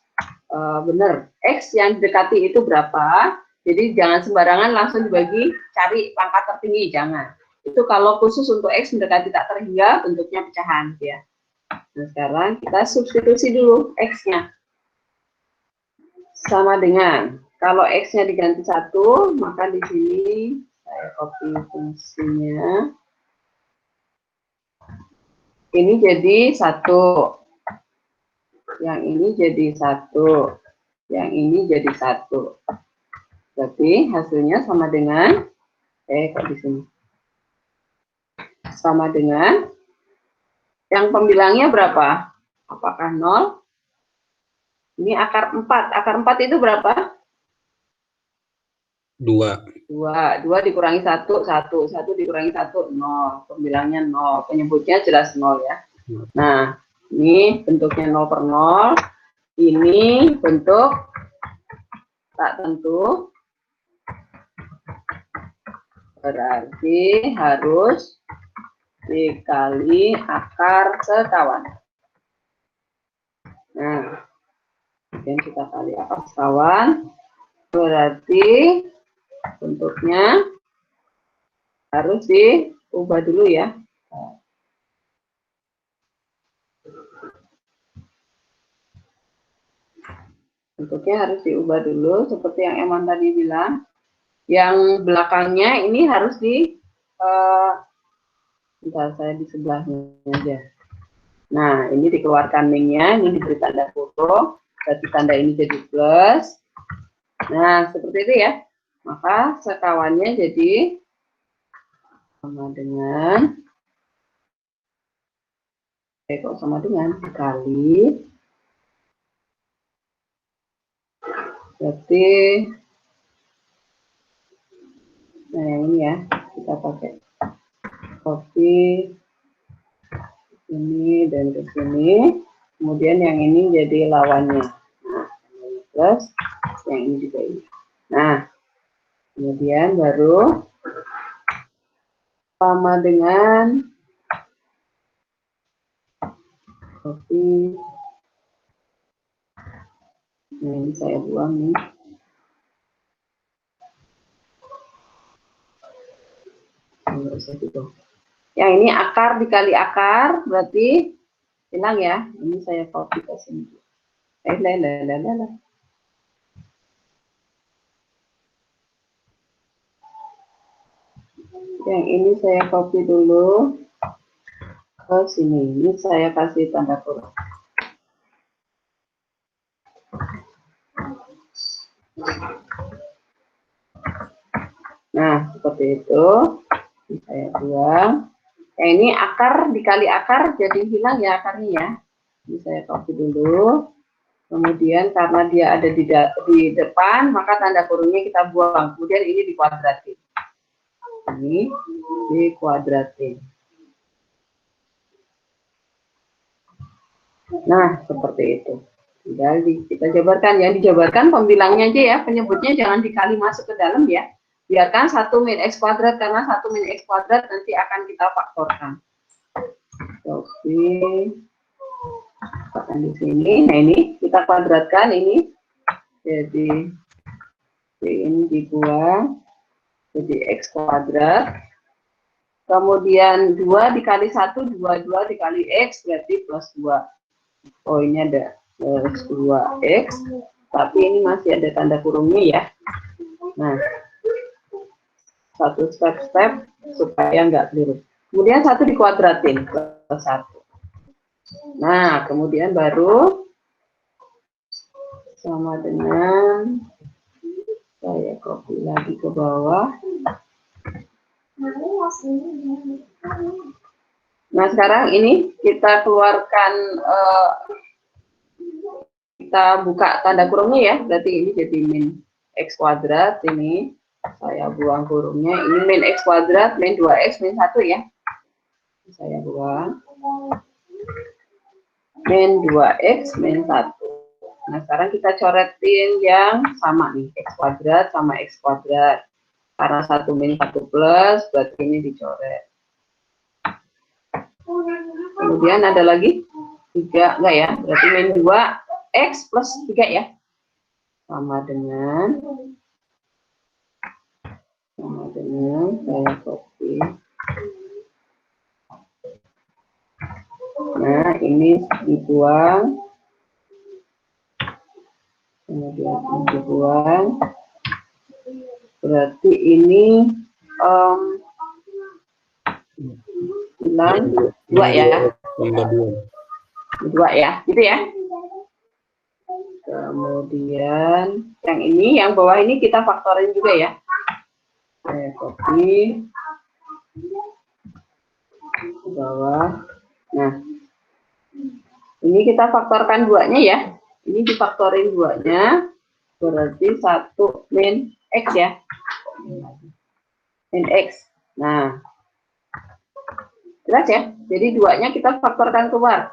benar. X yang didekati itu berapa? Jadi jangan sembarangan langsung dibagi, cari pangkat tertinggi, jangan. Itu kalau khusus untuk X mendekati tak terhingga, bentuknya pecahan ya. Nah, sekarang kita substitusi dulu X-nya. Sama dengan, kalau X-nya diganti 1, maka di sini saya copy fungsinya. Ini jadi 1. Yang ini jadi 1. Yang ini jadi 1. Berarti hasilnya sama dengan Kok di sini. Sama dengan yang pembilangnya berapa? Apakah 0? Ini akar 4. Akar 4 itu berapa? 2 dikurangi 1, 1 dikurangi 1, 0. Pembilangnya 0. Penyebutnya jelas 0 ya. Nah, ini bentuknya 0 per 0. Ini bentuk tak tentu. Berarti harus dikali akar sekawan. Nah, kemudian kita kali akar sekawan. Berarti bentuknya harus diubah dulu ya. Bentuknya harus diubah dulu seperti yang Eman tadi bilang. Yang belakangnya ini harus bentar, saya di sebelahnya aja. Nah, ini dikeluarkan min-nya, ini diberi tanda kurung, berarti tanda ini jadi plus. Nah, seperti itu ya. Maka sekawannya jadi sama dengan, kok sama dengan dikali, berarti, nah yang ini ya, kita pakai copy ini dan ke sini, kemudian yang ini jadi lawannya. Nah, plus yang ini juga ini. Nah, kemudian baru sama dengan copy. Nah, ini saya buang nih. Yang ini akar dikali akar, berarti hilang ya. Ini saya copy ke sini. Yang ini saya copy dulu ke sini. Ini saya kasih tanda kurung. Nah, seperti itu. Saya buang. Ini akar dikali akar jadi hilang ya akarnya ya. Ini saya copy dulu. Kemudian karena dia ada di depan, maka tanda kurungnya kita buang. Kemudian ini dikuadratin. Ini dikuadratin. Nah, seperti itu. Tinggal kita jabarkan. Yang dijabarkan pembilangnya aja ya. Penyebutnya jangan dikali masuk ke dalam ya. Biarkan 1 min X kuadrat, karena 1 min X kuadrat nanti akan kita faktorkan. Oke. Faktorkan di sini. Nah, ini kita kuadratkan ini. Jadi ini dibuang. Jadi X kuadrat. Kemudian 2 dikali 1, 2 dikali X berarti plus 2. Oh, ini ada plus 2X. Tapi ini masih ada tanda kurungnya ya. Nah, satu step-step supaya nggak keliru. Kemudian 1 dikuadratin plus 1. Nah, kemudian baru sama dengan, saya copy lagi ke bawah. Nah, sekarang ini kita keluarkan, kita buka tanda kurungnya ya. Berarti ini jadi min X kuadrat ini. Saya buang kurungnya, ini min X kuadrat, min 2X, min 1 ya. Saya buang. Min 2X, min 1. Nah, sekarang kita coretin yang sama nih, X kuadrat sama X kuadrat. Karena 1 min 1 plus, berarti ini dicoret. Kemudian ada lagi 3, enggak ya, berarti min 2X plus 3 ya. Sama dengan saya copy. Nah, ini dibuang. Kemudian ini dibuang. Berarti ini hilang 2 ya. 2 ya, gitu ya. Kemudian yang ini, yang bawah ini kita faktorin juga ya. Saya copy ke bawah. Nah, ini kita faktorkan 2-nya ya. Ini difaktorin 2-nya, berarti 1 min X ya. Min X. Nah, jelas ya? Jadi 2-nya kita faktorkan keluar.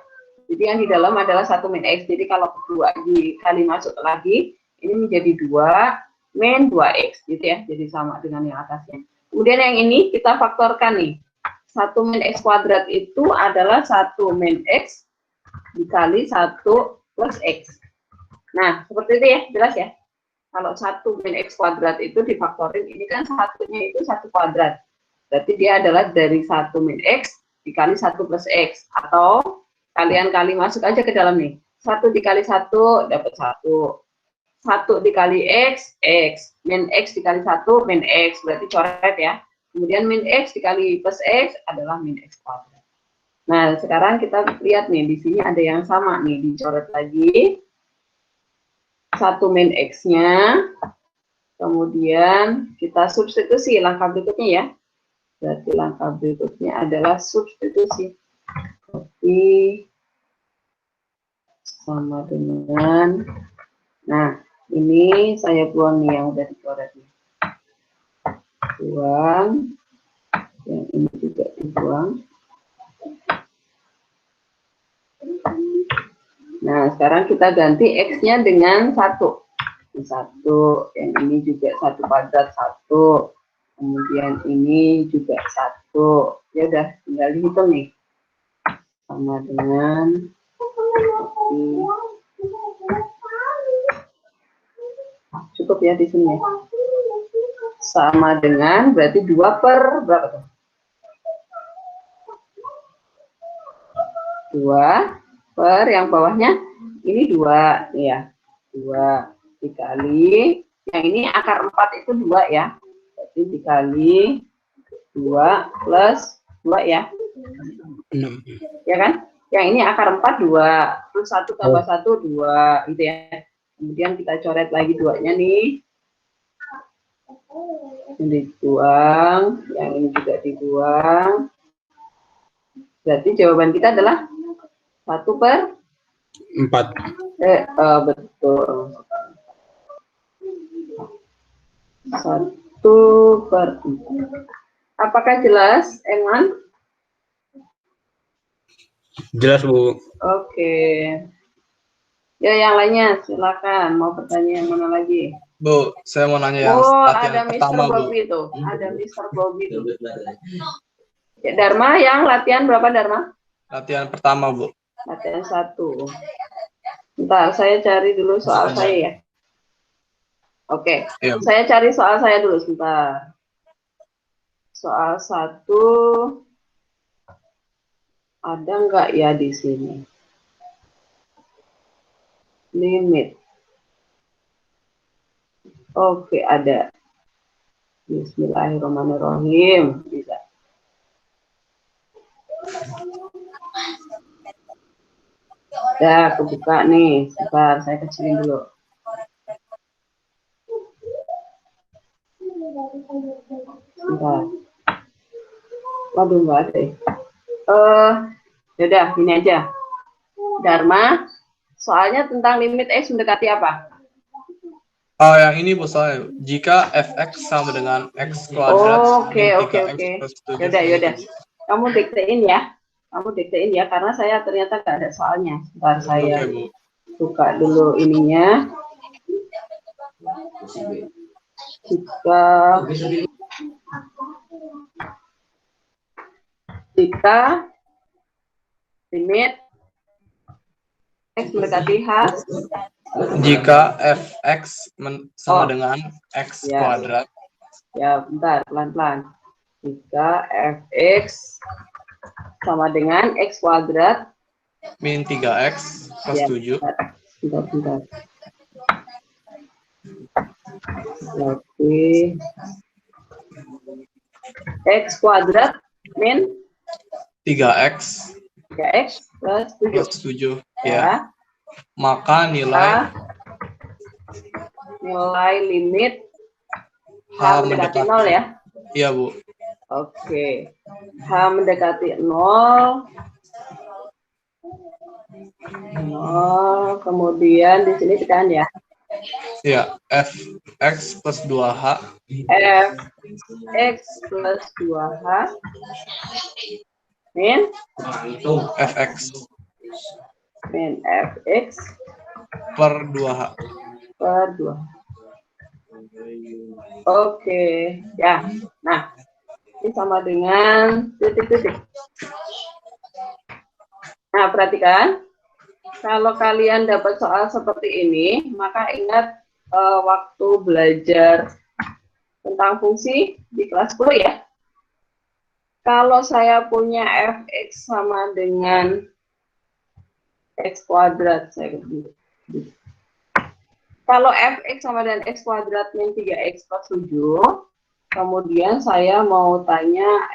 Jadi yang di dalam adalah 1 min X. Jadi kalau 2 dikali masuk lagi, ini menjadi 2 min 2X. Gitu ya. Jadi sama dengan yang atasnya. Kemudian yang ini kita faktorkan nih. 1 min X kuadrat itu adalah 1 min X dikali 1 plus X. Nah, seperti itu ya, jelas ya. Kalau 1 min X kuadrat itu difaktorin, ini kan satunya itu 1 kuadrat. Berarti dia adalah dari 1 min X dikali 1 plus X. Atau kalian kali masuk aja ke dalam nih. 1 dikali 1 dapat 1. 1 dikali X, X. Min X dikali 1, min X. Berarti coret ya. Kemudian min X dikali plus X adalah min X kuadrat. Nah, sekarang kita lihat nih, di sini ada yang sama nih, dicoret lagi. 1 min X-nya, kemudian kita substitusi langkah berikutnya ya. Berarti langkah berikutnya adalah substitusi. Copy sama dengan, nah ini saya buang nih yang udah dicoret nih. Buang, yang ini juga dibuang. Nah, sekarang kita ganti X-nya dengan 1. 1, yang ini juga 1 kuadrat 1. Kemudian ini juga 1. Ya udah, tinggal dihitung nih. Sama dengan cukup ya di sini ya. Sama dengan berarti 2 per berapa tuh? 2 per yang bawahnya ini 2 ya. 2 dikali yang ini akar 4 itu 2 ya. Berarti dikali 2 plus 2 ya. 6. Ya kan? Yang ini akar 4 2 plus 1 tambah 1 2 gitu ya. Kemudian kita coret lagi 2-nya nih. Ini dibuang, yang ini juga dibuang. Berarti jawaban kita adalah 1 per 4. Betul. 1 per 4. Apakah jelas, Eman? Jelas, Bu. Oke. Ya, yang lainnya silakan. Mau bertanya yang mana lagi? Bu, saya mau nanya yang ada latihan pertama, Mr. Bu. Bobby tuh. Ada Mr. Bobby tuh. Ya, Dharma, yang latihan berapa, Dharma? Latihan pertama, Bu. Latihan 1. Bentar, saya cari dulu soal saya ya. Oke, Iya. saya cari soal saya dulu sebentar. Soal 1 ada nggak ya di sini? Limit. Oke, ada. Bismillahirrahmanirrahim. Bisa. Udah, kebuka nih. Sebentar, saya kecilin dulu. Sebentar. Waduh, nggak ada. Yaudah, ini aja. Dharma, soalnya tentang limit X mendekati apa? Yang ini, Bu, soalnya. Jika fx sama dengan x kuadrat. Oke. Yaudah. Kamu diktein ya. Karena saya ternyata nggak ada soalnya. Sebentar, saya buka dulu ininya. Jika limit X mendekati H. Jika fx sama dengan x kuadrat. Ya, bentar, pelan-pelan. Jika fx sama dengan x kuadrat min 3x plus 7. Bentar. Oke. X kuadrat min 3x plus 7. Ya. Maka nilai limit H mendekati 0 ya. Iya, Bu. Oke. H mendekati 0. 0. Kemudian di sini tekan ya. Iya, fx plus 2h. Fx plus 2h. Min? Fx Min fx per 2h. per 2. Oke, ya. Nah, ini sama dengan titik-titik. Nah, perhatikan. Kalau kalian dapat soal seperti ini, maka ingat waktu belajar tentang fungsi di kelas 10 ya. Kalau saya punya fx sama dengan x kuadrat, kalau fx sama dengan x kuadrat min 3x plus 7, kemudian saya mau tanya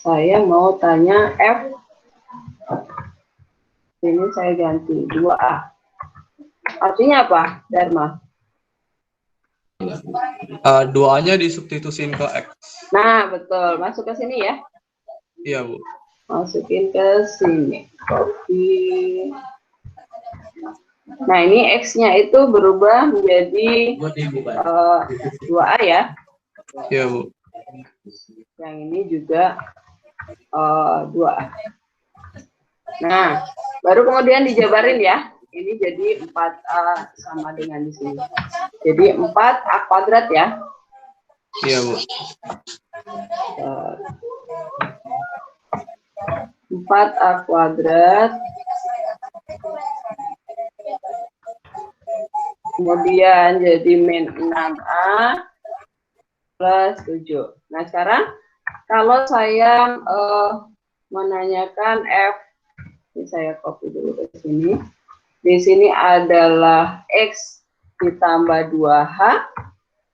saya mau tanya f, ini saya ganti 2a. Artinya apa, Dharma? 2a-nya disubstitusin ke x. Nah, betul. Masuk ke sini ya. Iya, Bu. Masukin ke sini. Copy. Nah, ini x-nya itu berubah menjadi 2a ya. Iya, Bu. Yang ini juga 2a. Nah, baru kemudian dijabarin ya. Ini jadi 4a sama dengan di sini. Jadi 4a kuadrat ya. Iya, Bu. 4a kuadrat. Kemudian jadi min 6a plus 7. Nah, sekarang kalau saya menanyakan f, ini saya copy dulu ke sini. Di sini adalah x ditambah 2h.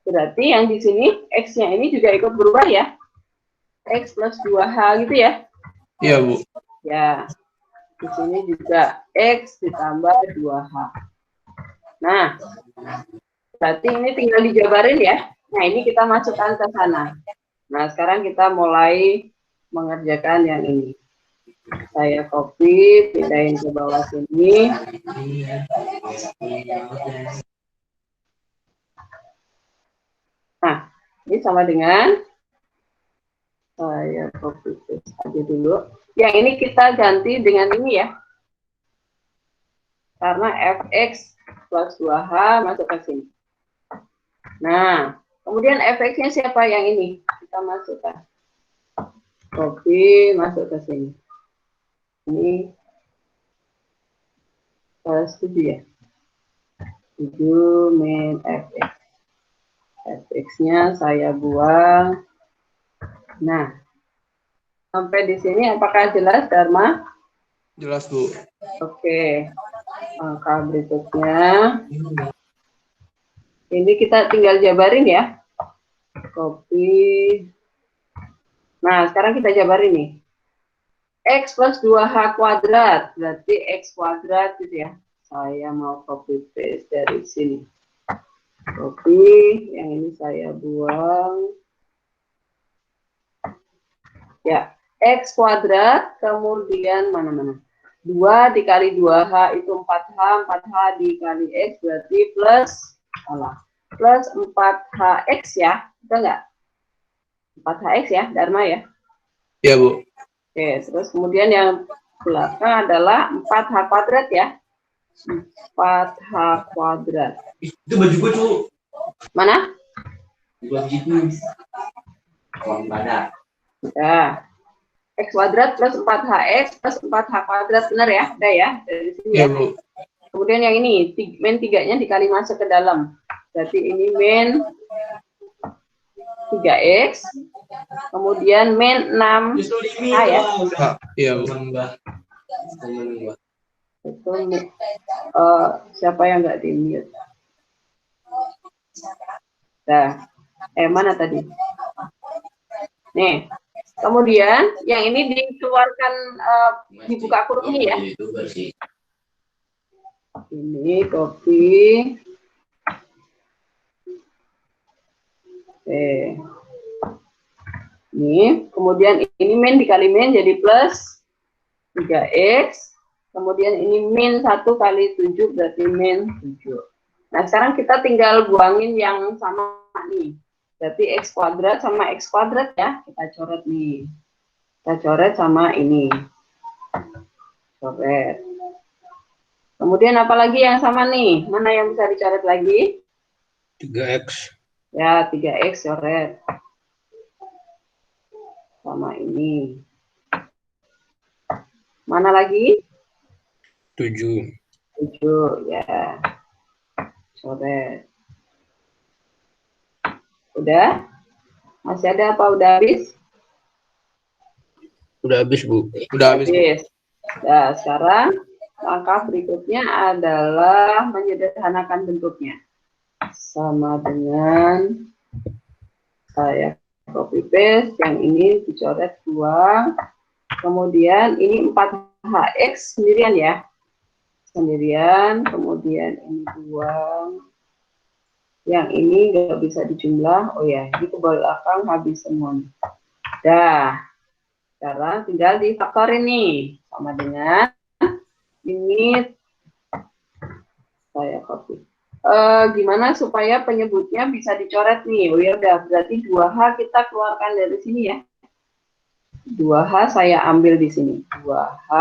Berarti yang di sini x-nya ini juga ikut berubah ya. X plus 2h gitu ya. Iya, Bu. Ya. Di sini juga x ditambah 2h. Nah, berarti ini tinggal dijabarin ya. Nah, ini kita masukkan ke sana. Nah, sekarang kita mulai mengerjakan yang ini. Saya copy, pindahin ke bawah sini. Nah, ini sama dengan saya copy paste aja dulu. Yang ini kita ganti dengan ini ya. Karena fx plus 2h masuk ke sini. Nah, kemudian fx-nya siapa yang ini? Kita masukkan. Copy, masuk ke sini. Ini plus 7 ya. 7 min fx. Fx-nya saya buang. Nah, sampai di sini apakah jelas, Dharma? Jelas, Bu. Oke. Angka berikutnya. Ini kita tinggal jabarin ya. Copy. Nah, sekarang kita jabarin nih. X plus 2h kuadrat. Berarti x kuadrat gitu ya. Saya mau copy paste dari sini. Copy. Yang ini saya buang. Ya. X kuadrat. Kemudian mana-mana. 2 dikali 2h itu 4h. 4h dikali x berarti plus. Plus 4hx ya. Betul nggak? 4hx ya, Dharma ya? Iya, Bu. Oke, terus kemudian yang belakang adalah 4h kuadrat ya. 4h kuadrat. Itu baju gue tuh. Mana? Baju itu. Ya. X kuadrat plus 4hx plus 4h kuadrat. Benar ya? Ada ya? Dari sini Iya, ya. Bu. Kemudian yang ini, min 3-nya dikali masuk ke dalam. Berarti ini min 3x. Kemudian min 6h ya. Iya, Bu. Itu siapa yang nggak di-mute? Nah, mana tadi? Nih. Kemudian yang ini dikeluarkan dibuka kurungnya ya. Ini copy. Oke. Ini, kemudian ini min dikali min jadi plus 3x. Kemudian ini min 1 kali 7 berarti min 7. Nah, sekarang kita tinggal buangin yang sama nih. Berarti x kuadrat sama x kuadrat ya. Kita coret nih. Kita coret sama ini. Coret. Kemudian apa lagi yang sama nih? Mana yang bisa dicoret lagi? 3x. Ya, 3x coret. Sama ini. Mana lagi? 7. 7, ya. Coret. Udah? Masih ada apa udah habis? Udah habis, Bu. Udah habis. Nah, sekarang langkah berikutnya adalah menyederhanakan bentuknya. Sama dengan saya copy paste, yang ini dicoret 2. Kemudian ini 4hx sendirian ya. Sendirian, kemudian ini 2. Yang ini nggak bisa dijumlah. Oh ya, ini ke belakang habis semua. Dah. Sekarang tinggal difaktorin nih. Sama dengan ini saya copy. Gimana supaya penyebutnya bisa dicoret nih? Oh ya udah, berarti 2H kita keluarkan dari sini ya. 2H saya ambil di sini. 2H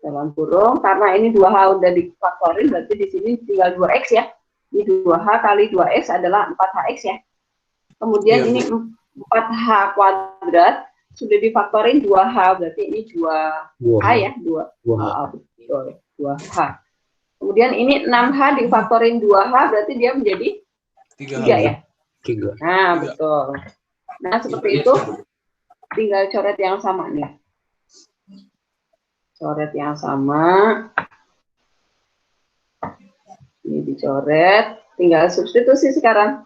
dalam kurung, karena ini 2H udah difaktorin, berarti di sini tinggal 2X ya. Ini 2H kali 2X adalah 4HX ya. Kemudian ini 4H kuadrat, sudah difaktorin 2H, berarti ini 2H ya. 2H. Kemudian ini 6H difaktorin 2H, berarti dia menjadi 3 ya. 3. Nah, betul. Nah, seperti itu. Tinggal coret yang sama nih. Coret yang sama. Ini dicoret. Tinggal substitusi sekarang.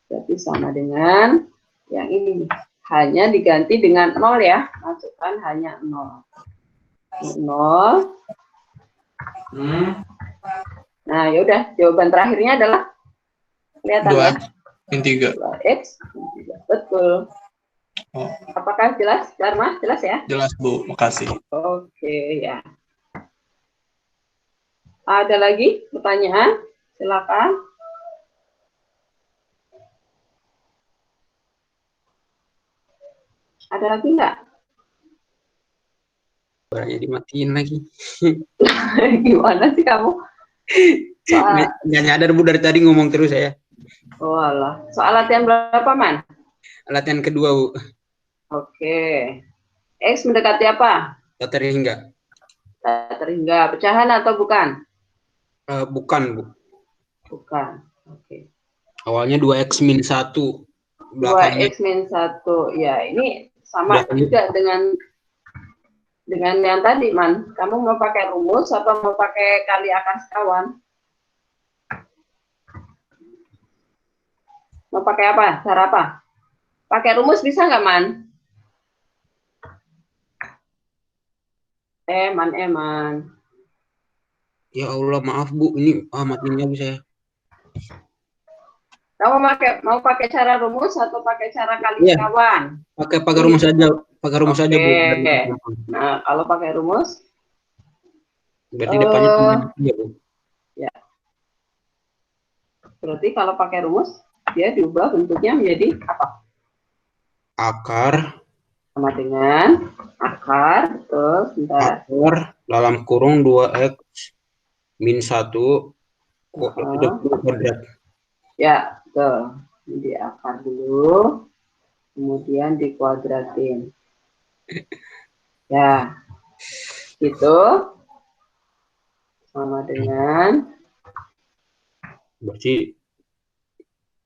Berarti sama dengan yang ini. Hanya diganti dengan 0 ya. Masukkan hanya 0. 0. Nah, yaudah. Jawaban terakhirnya adalah kelihatan ya. 2x. 2x. Betul. Oh. Apakah jelas, Dharma? Jelas ya? Jelas, Bu. Makasih. Oke, ya. Ada lagi pertanyaan? Silakan. Ada lagi nggak? Barangnya dimatiin lagi. Gimana sih kamu? Soal, Nggak nyadar, Bu, dari tadi ngomong terus saya. oh alah. Soal latihan berapa, Man? Latihan kedua, Bu. Oke. X mendekati apa? Tak terhingga. Tak terhingga. Pecahan atau bukan? Bukan, Bu. Bukan. Oke. Awalnya 2x min 1. 2x min 1. Ya, ini sama juga dengan yang tadi, Man. Kamu mau pakai rumus atau mau pakai kali akar sekawan? Mau pakai apa? Cara apa? Pakai rumus bisa nggak, Man? Man. Ya Allah, maaf, Bu. Ini matiin lagi saya. Kamu mau pakai cara rumus atau pakai cara kali sekawan? Pakai rumus aja. Pakai rumus aja, Bu. Nah, kalau pakai rumus, berarti depannya ya, Bu. Ya. Berarti kalau pakai rumus, dia diubah bentuknya menjadi apa? Akar. Sama dengan akar, terus bentar. Akar dalam kurung 2x min 1 kuadrat. Ya, betul. Jadi akar dulu, kemudian dikuadratin. Ya, gitu. Sama dengan Berarti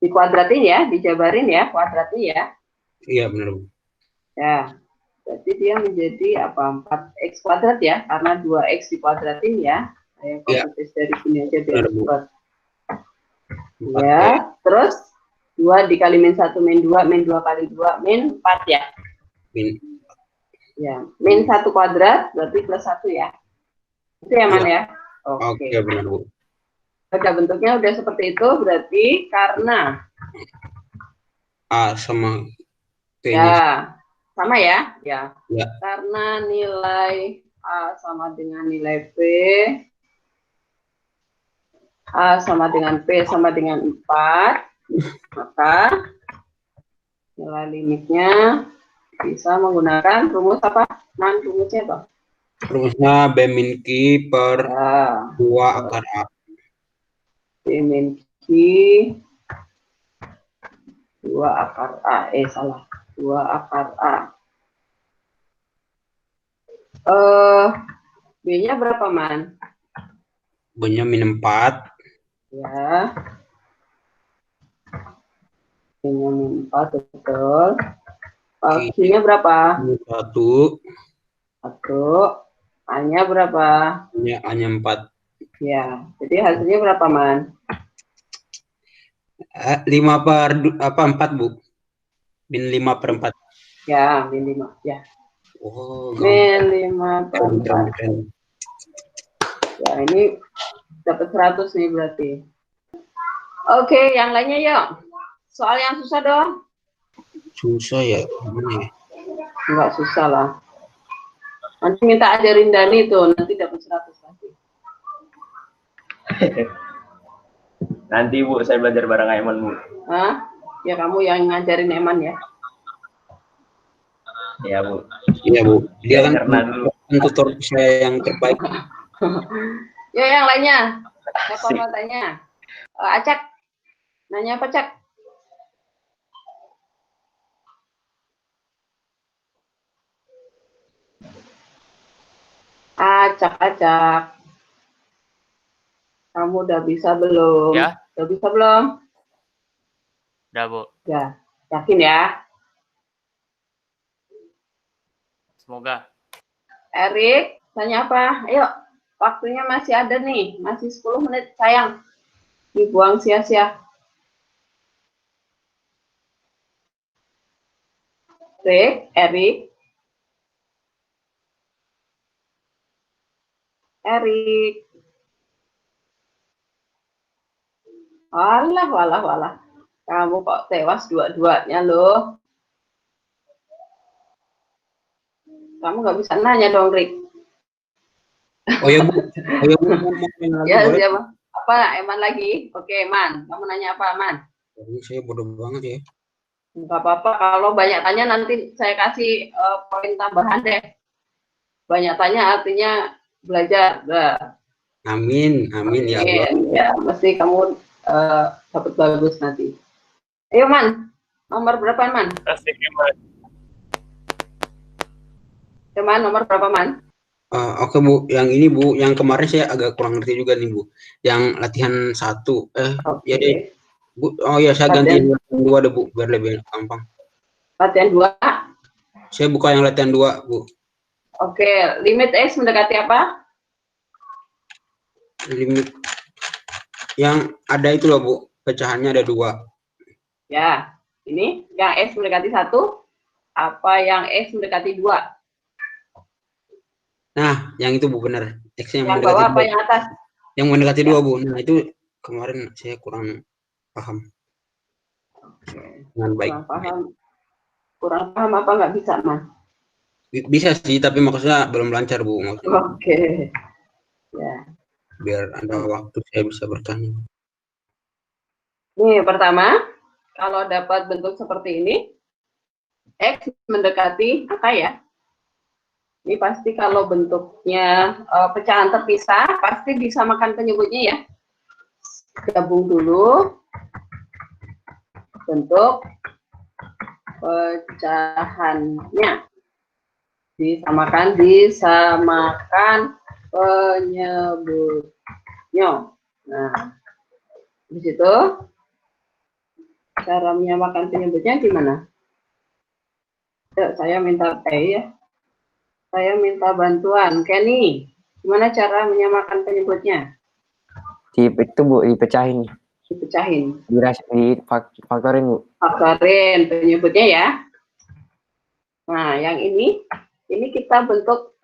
dikuadratin ya, dijabarin ya, kuadratnya ya. iya benar, Bu. Ya, berarti dia menjadi apa? 4x kuadrat ya, karena 2x dikuadratin ya. Saya copy paste dari sini aja biar cepat. Ya, terus 2 dikali min 1 min 2 kali 2 min 4 ya. Ya, min 1 kuadrat berarti plus 1 ya. Itu ya, Man ya? Oke, benar, Bu. Pada bentuknya udah seperti itu, berarti karena A sama P-nya. Ya, sama ya? Ya. Ya. Karena nilai A sama dengan nilai P, A sama dengan P sama dengan 4, maka nilai limitnya bisa menggunakan rumus apa? Rumusnya apa? Rumusnya B min Q per Ya, 2 akar A. B min Q 2 akar A. Salah. 2 akar A. B-nya berapa, Man? B-nya min 4. Ya. B-nya min 4, betul. Q-nya berapa? Min 1. 1. A-nya berapa? A-nya 4. Ya, jadi hasilnya berapa, Man? 5 per 4, Bu. Min 5 per 4. Ya, min 5. Ya. Oh, Min 5 per 4. keren. Ya, ini dapat 100 nih berarti. Oke, yang lainnya yuk. Soal yang susah dong. Susah ya. Gimana ya? Enggak susah lah. Nanti minta ajarin Dani tuh, nanti dapat 100 lagi. Nanti Bu, saya belajar bareng Aiman Bu. Hah? Ya kamu yang ngajarin Eman ya. Iya Bu. Iya Bu. Dia kan dulu. tutor saya yang terbaik. Ya yang lainnya. Siapa mau tanya? Acak. Nanya apa, Cak? Acak. Kamu udah bisa belum? Ya. Udah bisa belum? Udah, Bu. Ya. Yakin ya? Semoga. Erik, tanya apa? Ayo. Waktunya masih ada nih. Masih 10 menit, sayang. Dibuang sia-sia. Erik. Walah. Kamu kok tewas dua-duanya loh. Kamu nggak bisa nanya dong, Rik. Oh ya Bu. Ya, siapa? Apa, Eman lagi? Oke, Man. Kamu nanya apa, Man? Ini saya bodoh banget ya. Nggak apa-apa. Kalau banyak tanya nanti saya kasih poin tambahan deh. Banyak tanya artinya belajar. Amin ya Allah. Ya, mesti kamu dapat bagus nanti. Ayo, Man. Nomor berapa, Man? Asik ya, Man. Man, nomor berapa, Man? Oke Bu, yang ini Bu, yang kemarin saya agak kurang ngerti juga nih Bu. Yang latihan 1, ya deh. Bu, oh ya saya ganti latihan 2 deh Bu, biar lebih gampang. Latihan 2? Saya buka yang latihan 2 Bu. Oke, limit X mendekati apa? Limit yang ada itu loh Bu, pecahannya ada 2. Ya, ini yang X mendekati 1, apa yang X mendekati 2? Nah, yang itu Bu benar. X yang mendekati bawah 2. Apa yang atas? Yang mendekati 2 Bu. Nah, itu kemarin saya kurang paham. Dengan baik. Kurang paham apa nggak bisa, Man? Bisa sih, tapi maksudnya belum lancar Bu. Oke. Ya. Biar ada waktu saya bisa bertanya. Nih, pertama, kalau dapat bentuk seperti ini, X mendekati apa ya? Ini pasti kalau bentuknya pecahan terpisah, pasti disamakan penyebutnya ya. Gabung dulu bentuk pecahannya. Disamakan penyebutnya. Nah, di situ cara menyamakan penyebutnya gimana? Saya minta ya. Saya minta bantuan, Kenny. Gimana cara menyamakan penyebutnya? Itu Bu, dipecahin. Dipecahin. Faktorin Bu. Faktorin penyebutnya ya. Nah, yang ini kita bentuk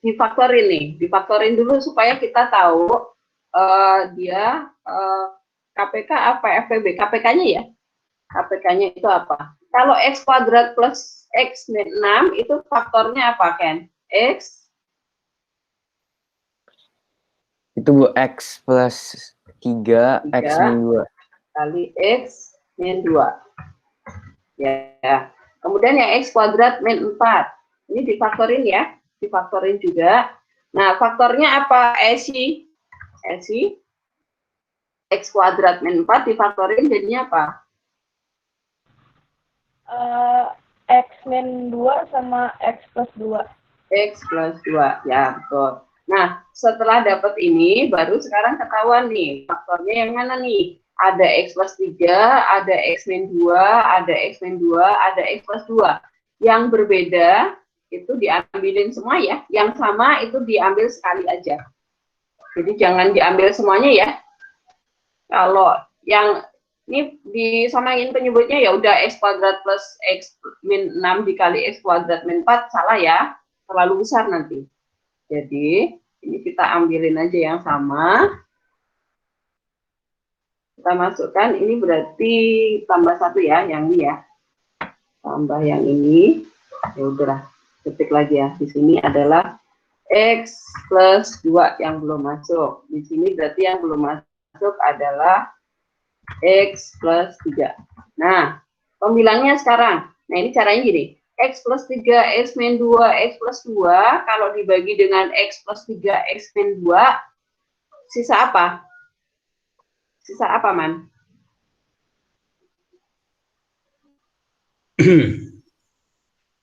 difaktorin nih. Difaktorin dulu supaya kita tahu dia KPK apa FPB. KPK-nya ya. KPK-nya itu apa? Kalau X kuadrat plus X min 6 itu faktornya apa, Ken? X Itu Bu, X plus 3, X min 2. kali X min 2. Ya. Kemudian yang X kuadrat min 4. Ini difaktorin ya. Difaktorin juga. Nah, faktornya apa, Esi? X kuadrat min 4 difaktorin jadinya apa? X min 2 sama X plus 2. X plus 2, ya betul. Nah, setelah dapat ini, baru sekarang ketahuan nih, faktornya yang mana nih? Ada X plus 3, ada X min 2, ada X min 2, ada X plus 2. Yang berbeda, itu diambilin semua ya. Yang sama itu diambil sekali aja. Jadi jangan diambil semuanya ya. Kalau yang ini disamain penyebutnya ya udah X kuadrat plus X min 6 dikali X kuadrat min 4, salah ya. Terlalu besar nanti. Jadi, ini kita ambilin aja yang sama. Kita masukkan, ini berarti tambah 1 ya, yang ini ya. Tambah yang ini. Ya udahlah, ketik lagi ya. Di sini adalah X plus 2 yang belum masuk. Di sini berarti yang belum masuk adalah X plus 3. Nah, pembilangnya sekarang. Nah, ini caranya gini. X plus 3, X min 2, X plus 2, kalau dibagi dengan X plus 3, X min 2, sisa apa? Sisa apa, Man?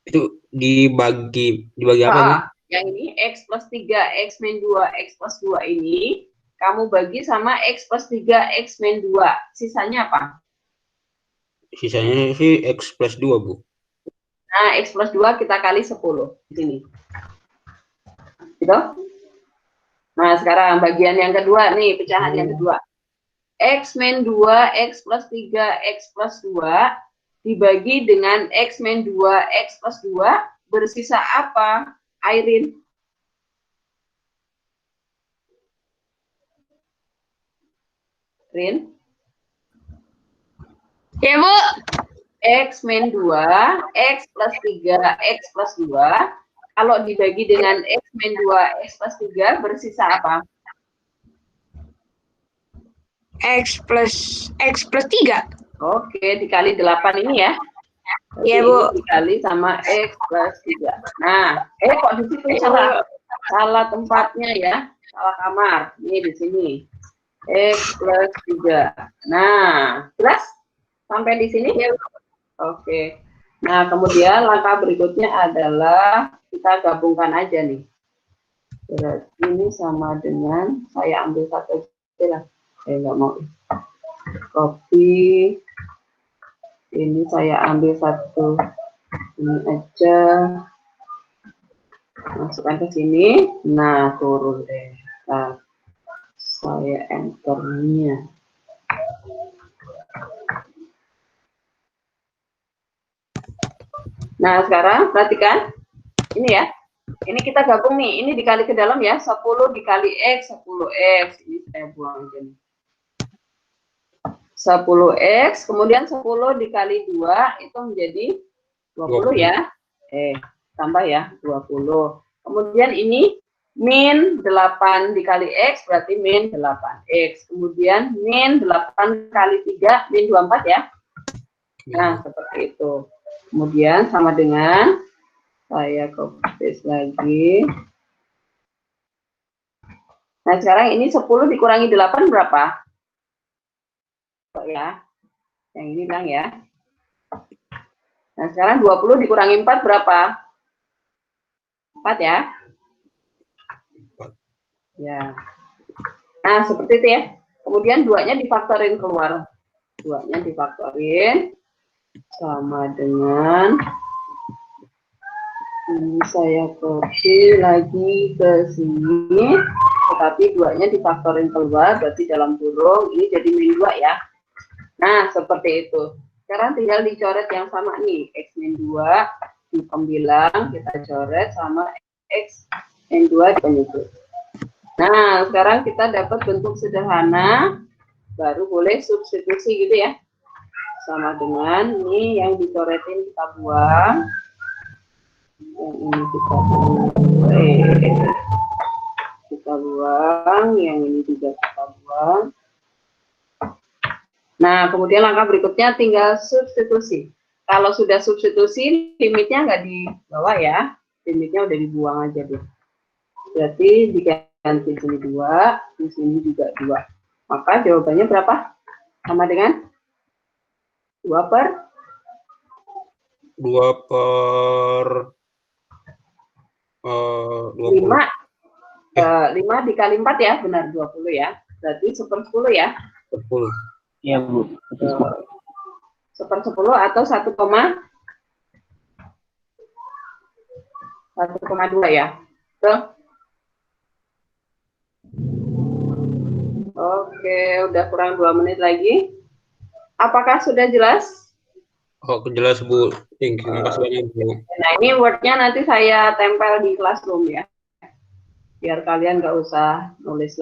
Itu dibagi apa, Bu? Yang ini X plus 3, X min 2, X plus 2 ini, kamu bagi sama X plus 3, X min 2. Sisanya apa? Sisanya sih X plus 2, Bu. Nah, X plus 2 kita kali 10 di sini. Gitu? Nah, sekarang bagian yang kedua nih, pecahan yang kedua. X min 2, X plus 3, X plus 2 dibagi dengan X min 2, X plus 2 bersisa apa, Airin? Rin? Ya, Bu. X min 2, X plus 3, X plus 2, kalau dibagi dengan X min 2, X plus 3, bersisa apa? X plus 3. Oke, dikali 8 ini ya. Iya, Bu. Dikali sama X plus 3. Nah, kok di situ salah tempatnya ya, salah kamar. Ini di sini. X plus 3. Nah, jelas? Sampai di sini? Ya. Oke. Nah, kemudian langkah berikutnya adalah kita gabungkan aja nih. Berarti ini sama dengan, saya ambil satu aja lah. Saya nggak mau. Copy. Ini saya ambil satu. Ini aja. Masukkan ke sini. Nah, turun deh. Nah, saya enternya. Nah, sekarang perhatikan. Ini ya. Ini kita gabung nih. Ini dikali ke dalam ya. 10 dikali X, 10X. Ini saya buang aja nih. 10X. Kemudian 10 dikali 2 itu menjadi 20 ya. Tambah ya. 20. Kemudian ini min 8 dikali X berarti min 8X. Kemudian min 8 kali 3 min 24 ya. Nah, seperti itu. Kemudian sama dengan saya copy paste lagi. Nah, sekarang ini 10 dikurangi 8 berapa? Ya. Yang ini bilang ya. Nah, sekarang 20 dikurangi 4 berapa? 4 ya. Ya. Nah, seperti itu ya. Kemudian 2-nya difaktorin keluar. 2-nya difaktorin sama dengan ini saya copy lagi ke sini, tetapi 2-nya difaktorin keluar, berarti dalam kurung ini jadi min 2 ya. Nah, seperti itu. Sekarang tinggal dicoret yang sama nih, X min 2 di pembilang kita coret sama X min 2 di penyebut. Nah, sekarang kita dapat bentuk sederhana, baru boleh substitusi gitu ya. sama dengan ini yang dicoretin kita buang. Yang ini kita buang, yang ini juga kita buang. Nah, kemudian langkah berikutnya tinggal substitusi. Kalau sudah substitusi, limitnya nggak dibawa ya, limitnya udah dibuang aja deh. Berarti diganti sini 2, di sini juga 2. Maka jawabannya berapa? Sama dengan 2 per 5. 5 dikali 4 ya, benar 20 ya. Berarti 1/10 ya. 10. Iya, Bu. 1/10 atau 1,2 ya. Betul? Oke, udah kurang 2 menit lagi. Apakah sudah jelas? Oh, jelas Bu. Thank you. Makasih banyak Bu. Nah, ini Word-nya nanti saya tempel di Classroom ya. Biar kalian nggak usah nulis